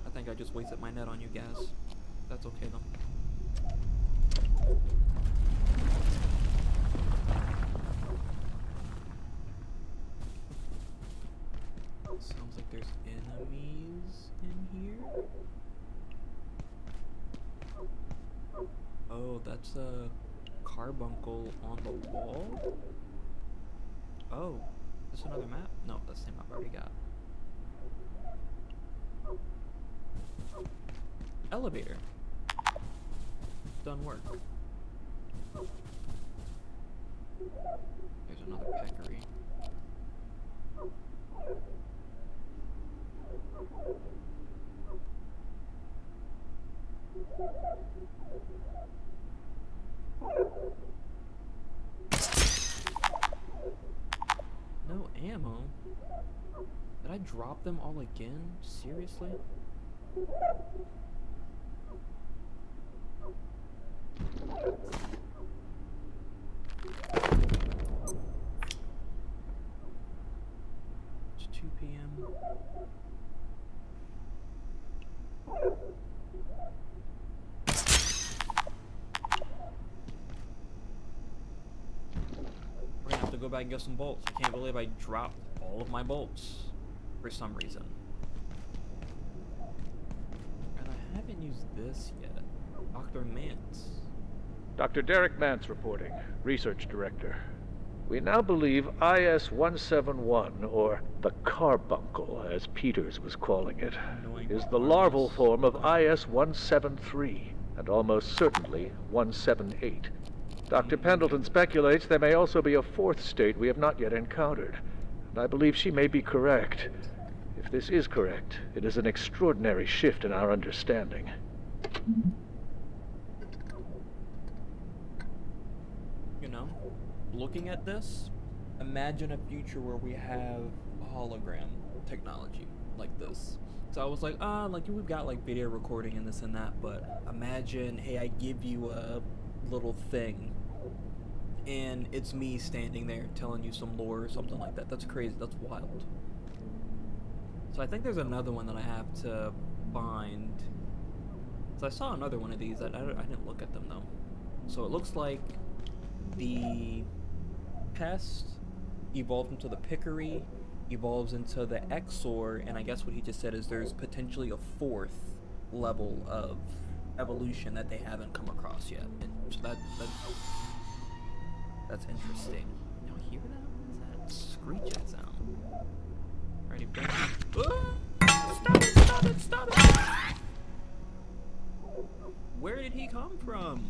I think I just wasted my net on you guys. That's okay though. Sounds like there's enemies in here. Oh, that's a carbuncle on the wall? Oh, is this another map? No, that's the same map I already got. Elevator. Done work. There's another peccary. No ammo? Did I drop them all again? Seriously? It's 2 p.m. We're gonna have to go back and get some bolts. I can't believe I dropped all of my bolts for some reason. And I haven't used this yet. Dr. Mance. Dr. Derek Mance reporting, Research Director. We now believe IS-171, or the carbuncle, as Peters was calling it, is the larval form of IS-173, and almost certainly 178. Dr. Pendleton speculates there may also be a fourth state we have not yet encountered, and I believe she may be correct. If this is correct, it is an extraordinary shift in our understanding. You know, looking at this, imagine a future where we have hologram technology like this. So I was like, we've got like video recording and this and that, but imagine, hey, I give you a little thing and it's me standing there telling you some lore or something like that. That's crazy. That's wild. So I think there's another one that I have to find. So I saw another one of these. I didn't look at them though. So it looks like the pest evolved into the Pickery, evolves into the Exor, and I guess what he just said is there's potentially a fourth level of evolution that they haven't come across yet. And so that's interesting. Y'all hear that? What is that screeching sound? Already been. Stop it! Where did he come from?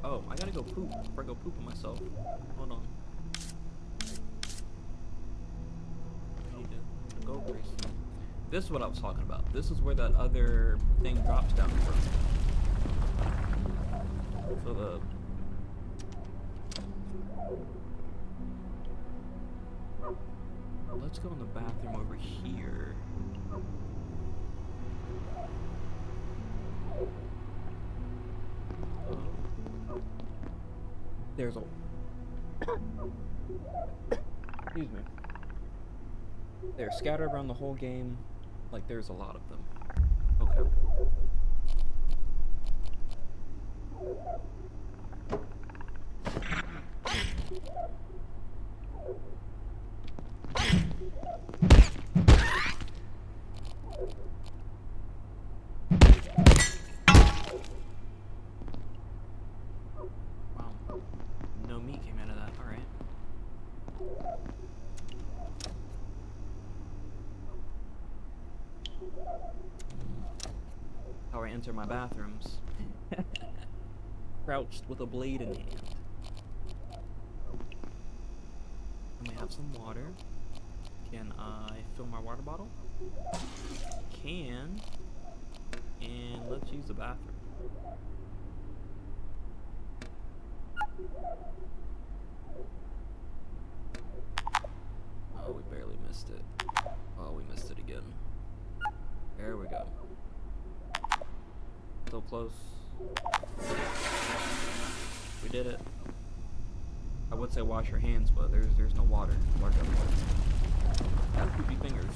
Oh, I gotta go poop before I go poop on myself. Hold on. I need to go pretty soon. This is what I was talking about. This is where that other thing drops down from. So let's go in the bathroom over here. There's a... Excuse me. They're scattered around the whole game. Like, there's a lot of them. Okay. how I enter my bathrooms. Crouched with a blade in hand. I may have some water. Can I fill my water bottle? Can. And let's use the bathroom. Oh, we barely missed it. Oh, we missed it again. There we go. So close. We did it. I would say wash your hands, but there's no water. Water everywhere. Got poopy fingers.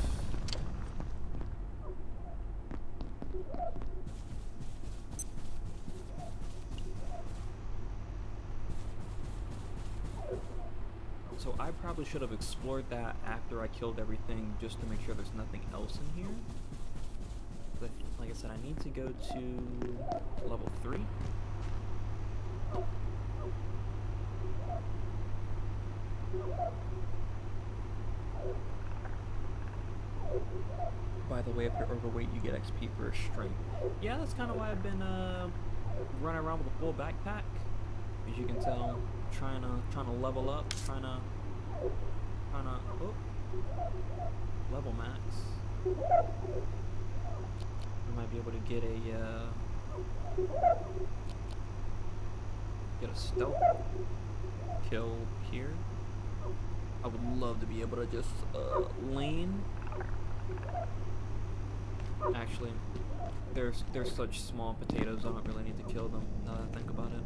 So I probably should have explored that after I killed everything, just to make sure there's nothing else in here. But like I said, I need to go to level 3. By the way, if you're overweight, you get XP for strength. Yeah, that's kind of why I've been running around with a full backpack. As you can tell, trying to level up, trying to level max. I might be able to get a stealth kill here. I would love to be able to just lean. Actually, they're such small potatoes. I don't really need to kill them. Now that I think about it.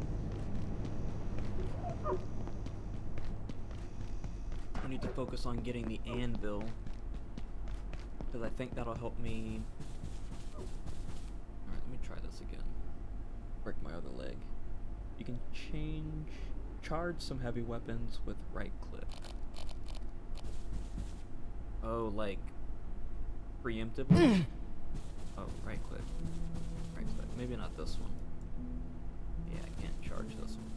I need to focus on getting the anvil, because I think that'll help me. Alright, let me try this again. Break my other leg. You can charge some heavy weapons with right click. Oh, like preemptively? Oh, right click. Right click. Maybe not this one. Yeah, I can't charge this one.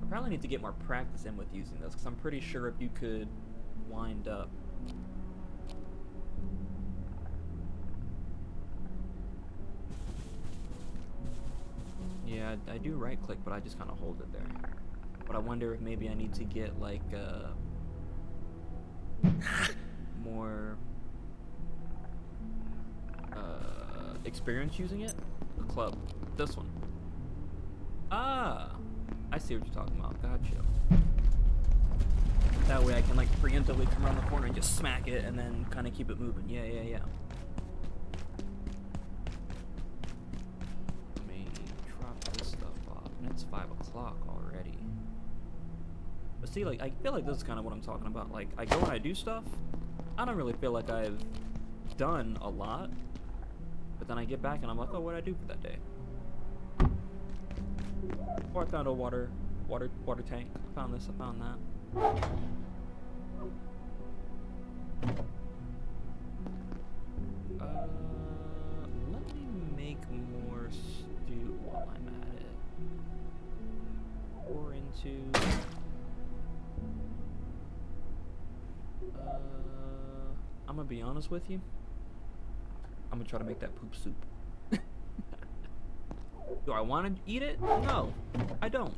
I probably need to get more practice in with using this, because I'm pretty sure if you could wind up. Yeah, I do right click, but I just kind of hold it there. But I wonder if maybe I need to get like more experience using it. The club. This one. Ah! I see what you're talking about. Gotcha. That way I can like preemptively come around the corner and just smack it and then kind of keep it moving. Yeah. Let me drop this stuff off. And it's 5 o'clock already. But see, like, I feel like this is kind of what I'm talking about. Like, I go and I do stuff. I don't really feel like I've done a lot. But then I get back and I'm like, oh, what did I do for that day? Or I found a water tank. I found this, I found that. Let me make more stew while I'm at it. Pour into... I'm gonna be honest with you. I'm gonna try to make that poop soup. Do I want to eat it? No, I don't.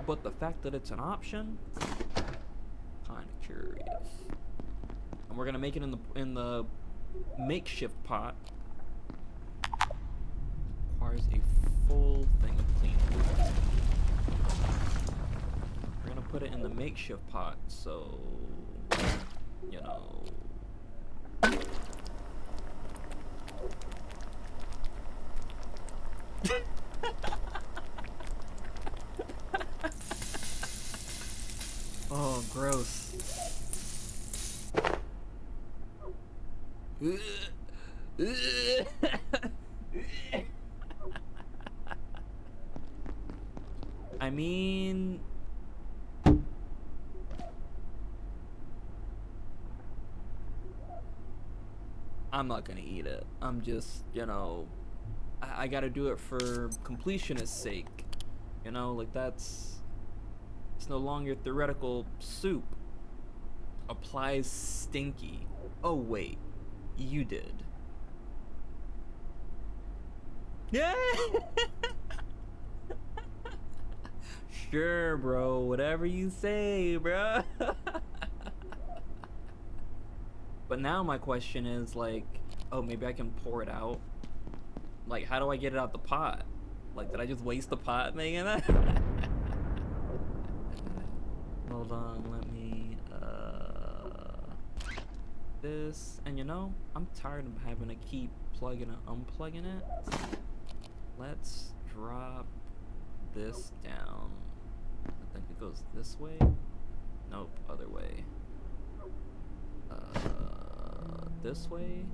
But the fact that it's an option, kind of curious. And we're gonna make it in the makeshift pot. Requires a full thing of clean water. We're gonna put it in the makeshift pot, so you know. Oh, gross. I mean, I'm not gonna eat it. I'm just, you know, I gotta do it for completionist's sake. You know, like it's no longer theoretical soup. Applies stinky. Oh wait, You did. Yeah. Sure, bro. Whatever you say, bro. But now my question is like, oh, maybe I can pour it out. Like, how do I get it out the pot? Like, did I just waste the pot making that? Hold on, let me, this, and you know, I'm tired of having to keep plugging and unplugging it. Let's drop this down. I think it goes this way. Nope, other way. This way?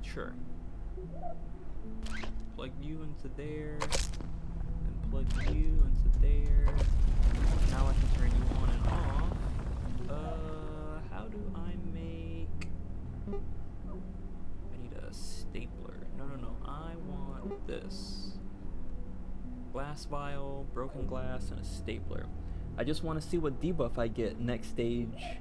Sure. Plug you into there, and plug you into there. Now I can turn you on and off. How do I make... I need a stapler. No, I want this. Glass vial, broken glass, and a stapler. I just want to see what debuff I get next stage.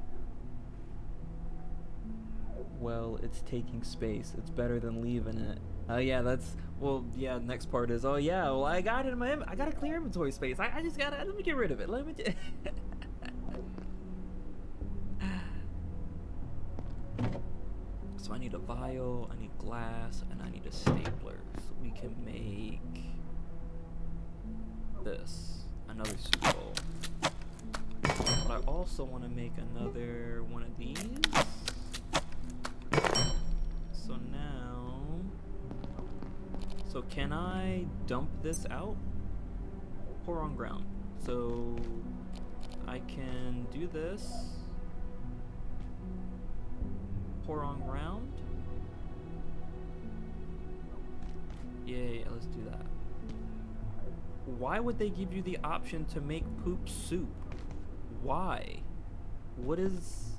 Well, it's taking space. It's better than leaving it. Oh yeah, that's, well, yeah, next part is, oh yeah, well I got it in my, I got to clear inventory space. I just gotta, let me get rid of it. Let me So I need a vial, I need glass, and I need a stapler. So we can make this, another soup bowl. But I also want to make another one of these. So now, so can I dump this out? Pour on ground. So I can do this. Pour on ground. Yeah, let's do that. Why would they give you the option to make poop soup? Why? What is...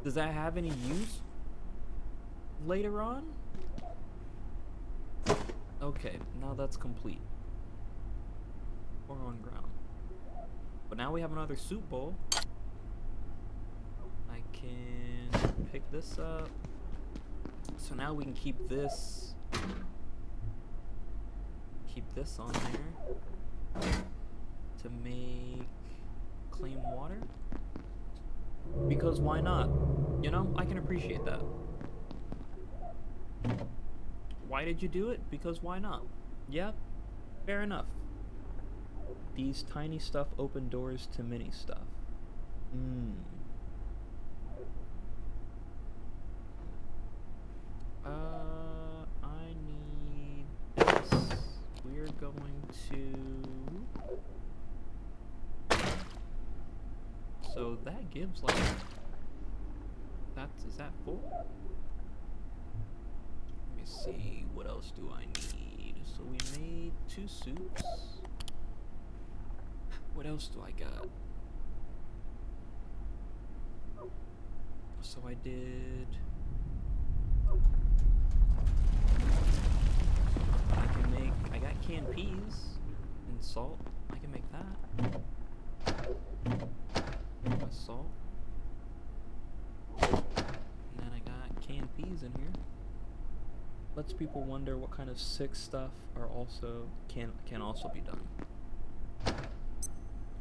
Does that have any use later on? Okay, now that's complete. Pour on ground. But now we have another soup bowl. I can pick this up. So now we can keep this on there to make clean water. Because why not? You know, I can appreciate that. Why did you do it? Because why not? Yeah, fair enough. These tiny stuff open doors to mini stuff. I need this. We're going to... So that gives like... Is that full? Let me see, what else do I need? So we made 2 soups. What else do I got? So I did... I got canned peas and salt. I can make that. My salt. And then I got canned peas in here. Lets people wonder what kind of sick stuff are also can also be done.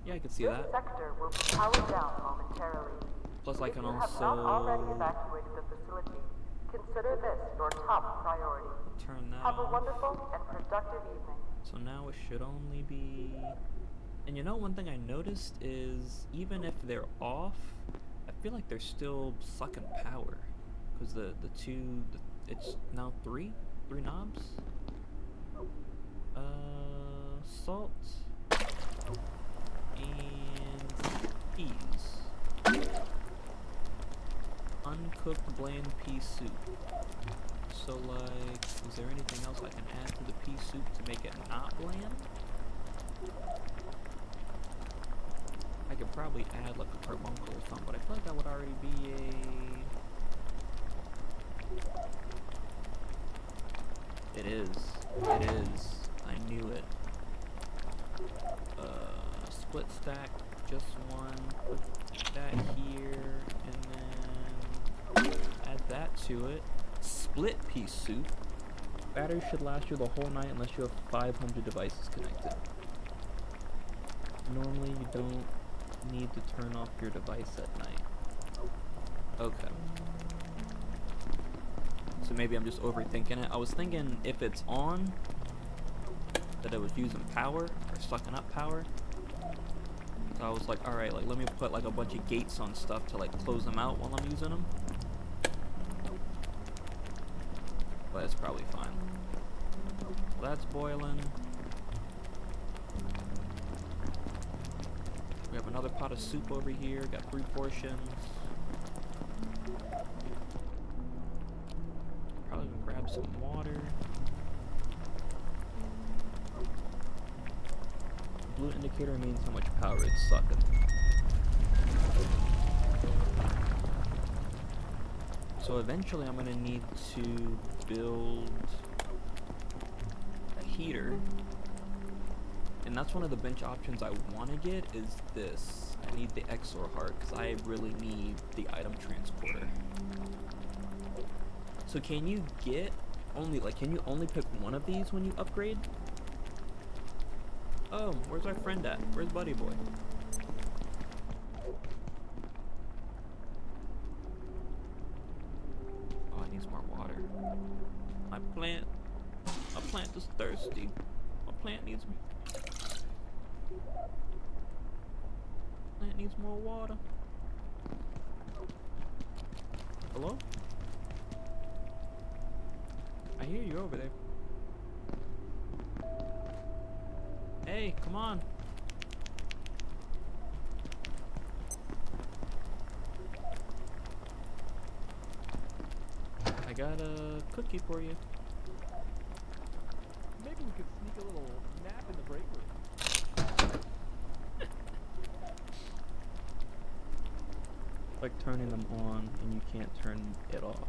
Yeah, I can see that. This sector will be powered down momentarily. Plus I can If you have not already evacuated the facility, consider this your top priority. turn that Have a off. wonderful and productive evening. So now it should only be... And you know, one thing I noticed is even if they're off, I feel like they're still sucking power. Because it's now three knobs. Salt and peas. Uncooked bland pea soup. So like, is there anything else I can add to the pea soup to make it not bland? I could probably add like a carbuncle or something, but I feel like that would already be a... It is. I knew it. Split stack, just one. Put that here, and then add Add that to it. Split pea soup. Battery should last you the whole night unless you have 500 devices connected. Normally you don't need to turn off your device at night. Okay. So maybe I'm just overthinking it. I was thinking if it's on, that it was using power or sucking up power. So I was like, alright, like let me put like a bunch of gates on stuff to like close them out while I'm using them. But it's probably fine. Well, that's boiling. We have another pot of soup over here. Got 3 portions. Probably gonna grab some water. Blue indicator means how much power it's sucking. So eventually I'm gonna need to build a heater. And that's one of the bench options I want to get is this. I need the XOR heart because I really need the item transporter. So can you get only, like, can you only pick one of these when you upgrade? Oh, where's our friend at? Where's Buddy Boy? Oh, I need some more water. My plant is thirsty. My plant needs me. Plant needs more water. Hello? I hear you over there. Hey, come on. I got a cookie for you. Maybe we could sneak a little nap in the break room. Like turning them on and you can't turn it off.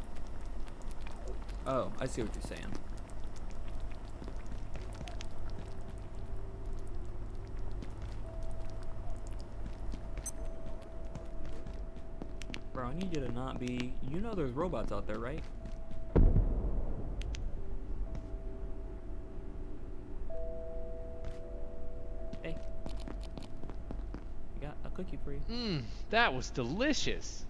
Oh, I see what you're saying. Bro, I need you to not be... You know there's robots out there, right? Hey. I got a cookie for you. Mmm, that was delicious.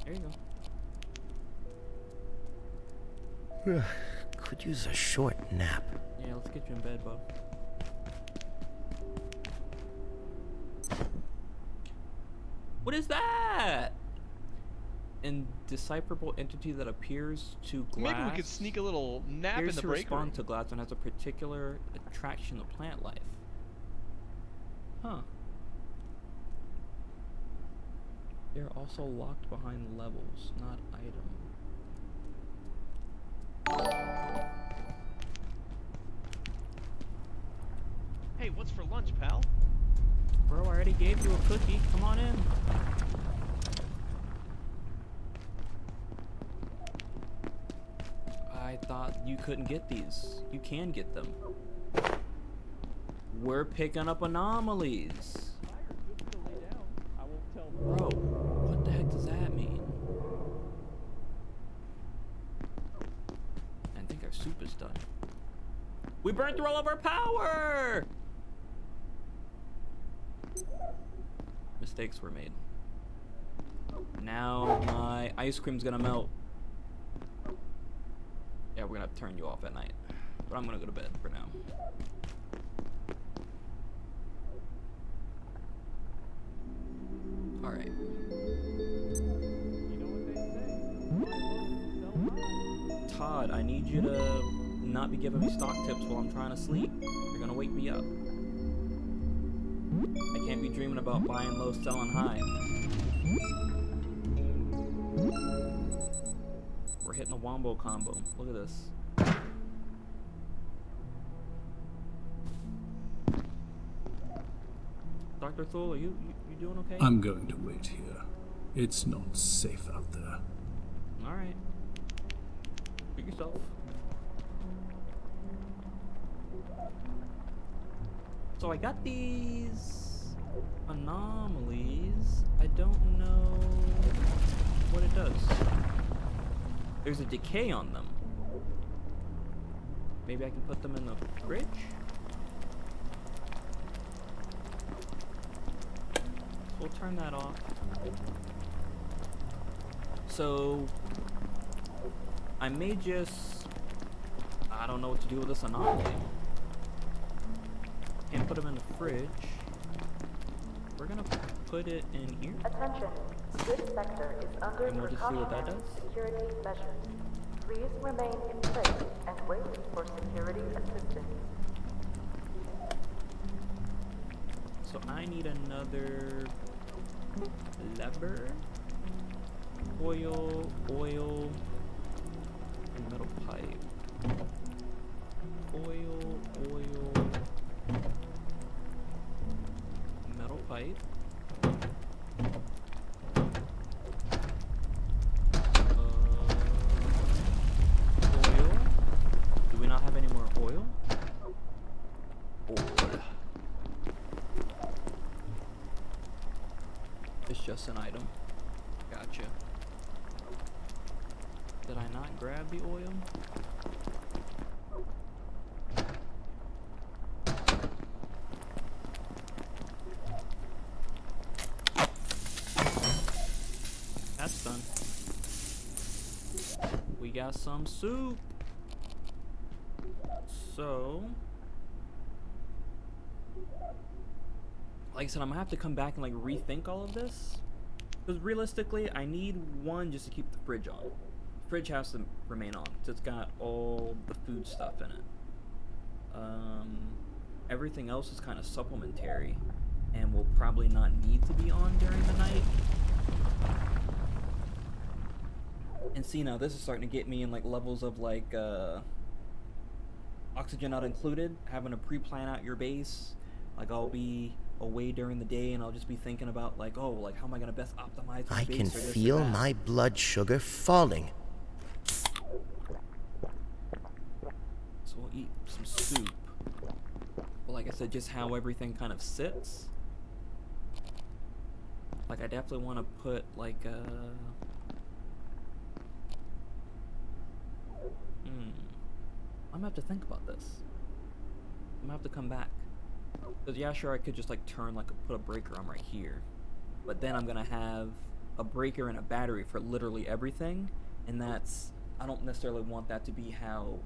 There you go. Could use a short nap. Yeah, let's get you in bed, bub. What is that? Indecipherable entity that appears to glass. Maybe we could sneak a little nap in Appears the to break room. respond to glass and has a particular attraction to plant life. Huh. They're also locked behind levels, not items. Hey, what's for lunch, pal? Bro, I already gave you a cookie. Come on in. I thought you couldn't get these. You can get them. We're picking up anomalies. Bro, what the heck does that mean? I think our soup is done. We burned through all of our power! Mistakes were made. Now my ice cream's gonna melt. Yeah, we're gonna have to turn you off at night. But I'm gonna go to bed for now. Alright. You know what they say. Todd, I need you to not be giving me stock tips while I'm trying to sleep. You're gonna wake me up. I can't be dreaming about buying low, selling high. We're hitting a wombo combo. Look at this. Dr. Thule, are you doing okay? I'm going to wait here. It's not safe out there. Alright. Pick yourself. So I got these anomalies. I don't know what it does. There's a decay on them. Maybe I can put them in the fridge? So we'll turn that off. So I may just, I don't know what to do with this anomaly. Can't put them in the fridge. We're gonna put it in here. Attention, this sector is under And we'll just see what that precautionary does. security measures. Please remain in place and wait for security assistance. So I need another lever, oil, and metal pipe. Oil, metal pipe. Oil. Do we not have any more oil? Oil. It's just an item. Gotcha. Did I not grab the oil? That's done. We got some soup. So, like I said, I'm gonna have to come back and like rethink all of this. Because realistically, I need one just to keep the fridge on. The fridge has to remain on because it's got all the food stuff in it. Everything else is kind of supplementary and will probably not need to be on during the night. And see, now this is starting to get me in like levels of like oxygen not included, having to pre-plan out your base. Like I'll be away during the day and I'll just be thinking about like, oh, like how am I gonna best optimize my I base can for this or feel that? my blood sugar falling. So we'll eat some soup. But like I said, just how everything kind of sits. Like I definitely want to put like I'm gonna have to think about this. I'm gonna have to come back. Cause yeah, sure, I could just like turn like put a breaker on right here, but then I'm gonna have a breaker and a battery for literally everything, and that's, I don't necessarily want that to be how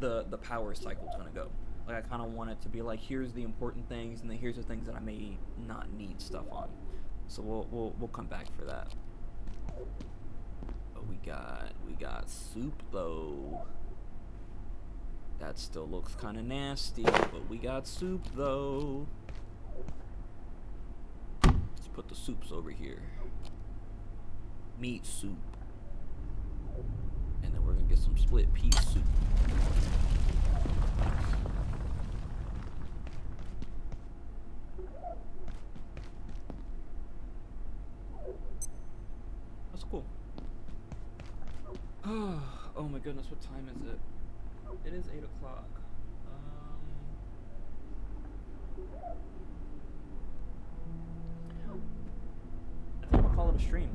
the power cycle is gonna go. Like I kind of want it to be like, here's the important things, and then here's the things that I may not need stuff on. So we'll come back for that. But we got soup though. That still looks kind of nasty, but we got soup though. Let's put the soups over here. Meat soup. And then we're gonna get some split pea soup. That's cool. Oh my goodness, what time is it? It is 8 o'clock. I think we'll call it a stream.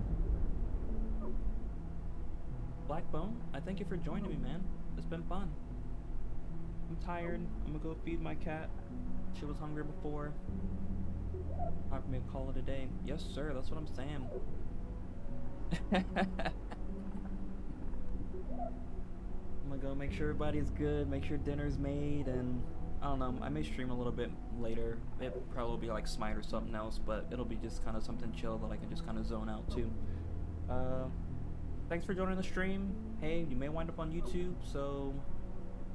Blackbone, I thank you for joining me, man. It's been fun. I'm tired. I'm gonna go feed my cat. She was hungry before. Time for me to call it a day. Yes, sir. That's what I'm saying. I'm gonna go make sure everybody's good, make sure dinner's made, and I don't know, I may stream a little bit later. It probably will be like Smite or something else, but it'll be just kind of something chill that I can just kind of zone out to. Thanks for joining the stream. Hey, you may wind up on YouTube, so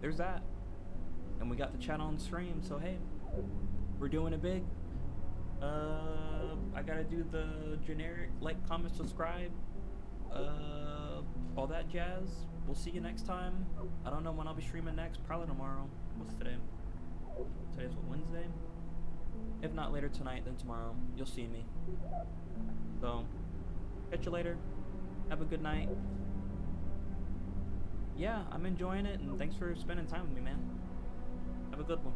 there's that. And we got the chat on stream, so hey, we're doing it big. I gotta do the generic like, comment, subscribe, all that jazz. We'll see you next time. I don't know when I'll be streaming next. Probably tomorrow. What's today? Today's what, Wednesday? If not later tonight, then tomorrow. You'll see me. So, catch you later. Have a good night. Yeah, I'm enjoying it, and thanks for spending time with me, man. Have a good one.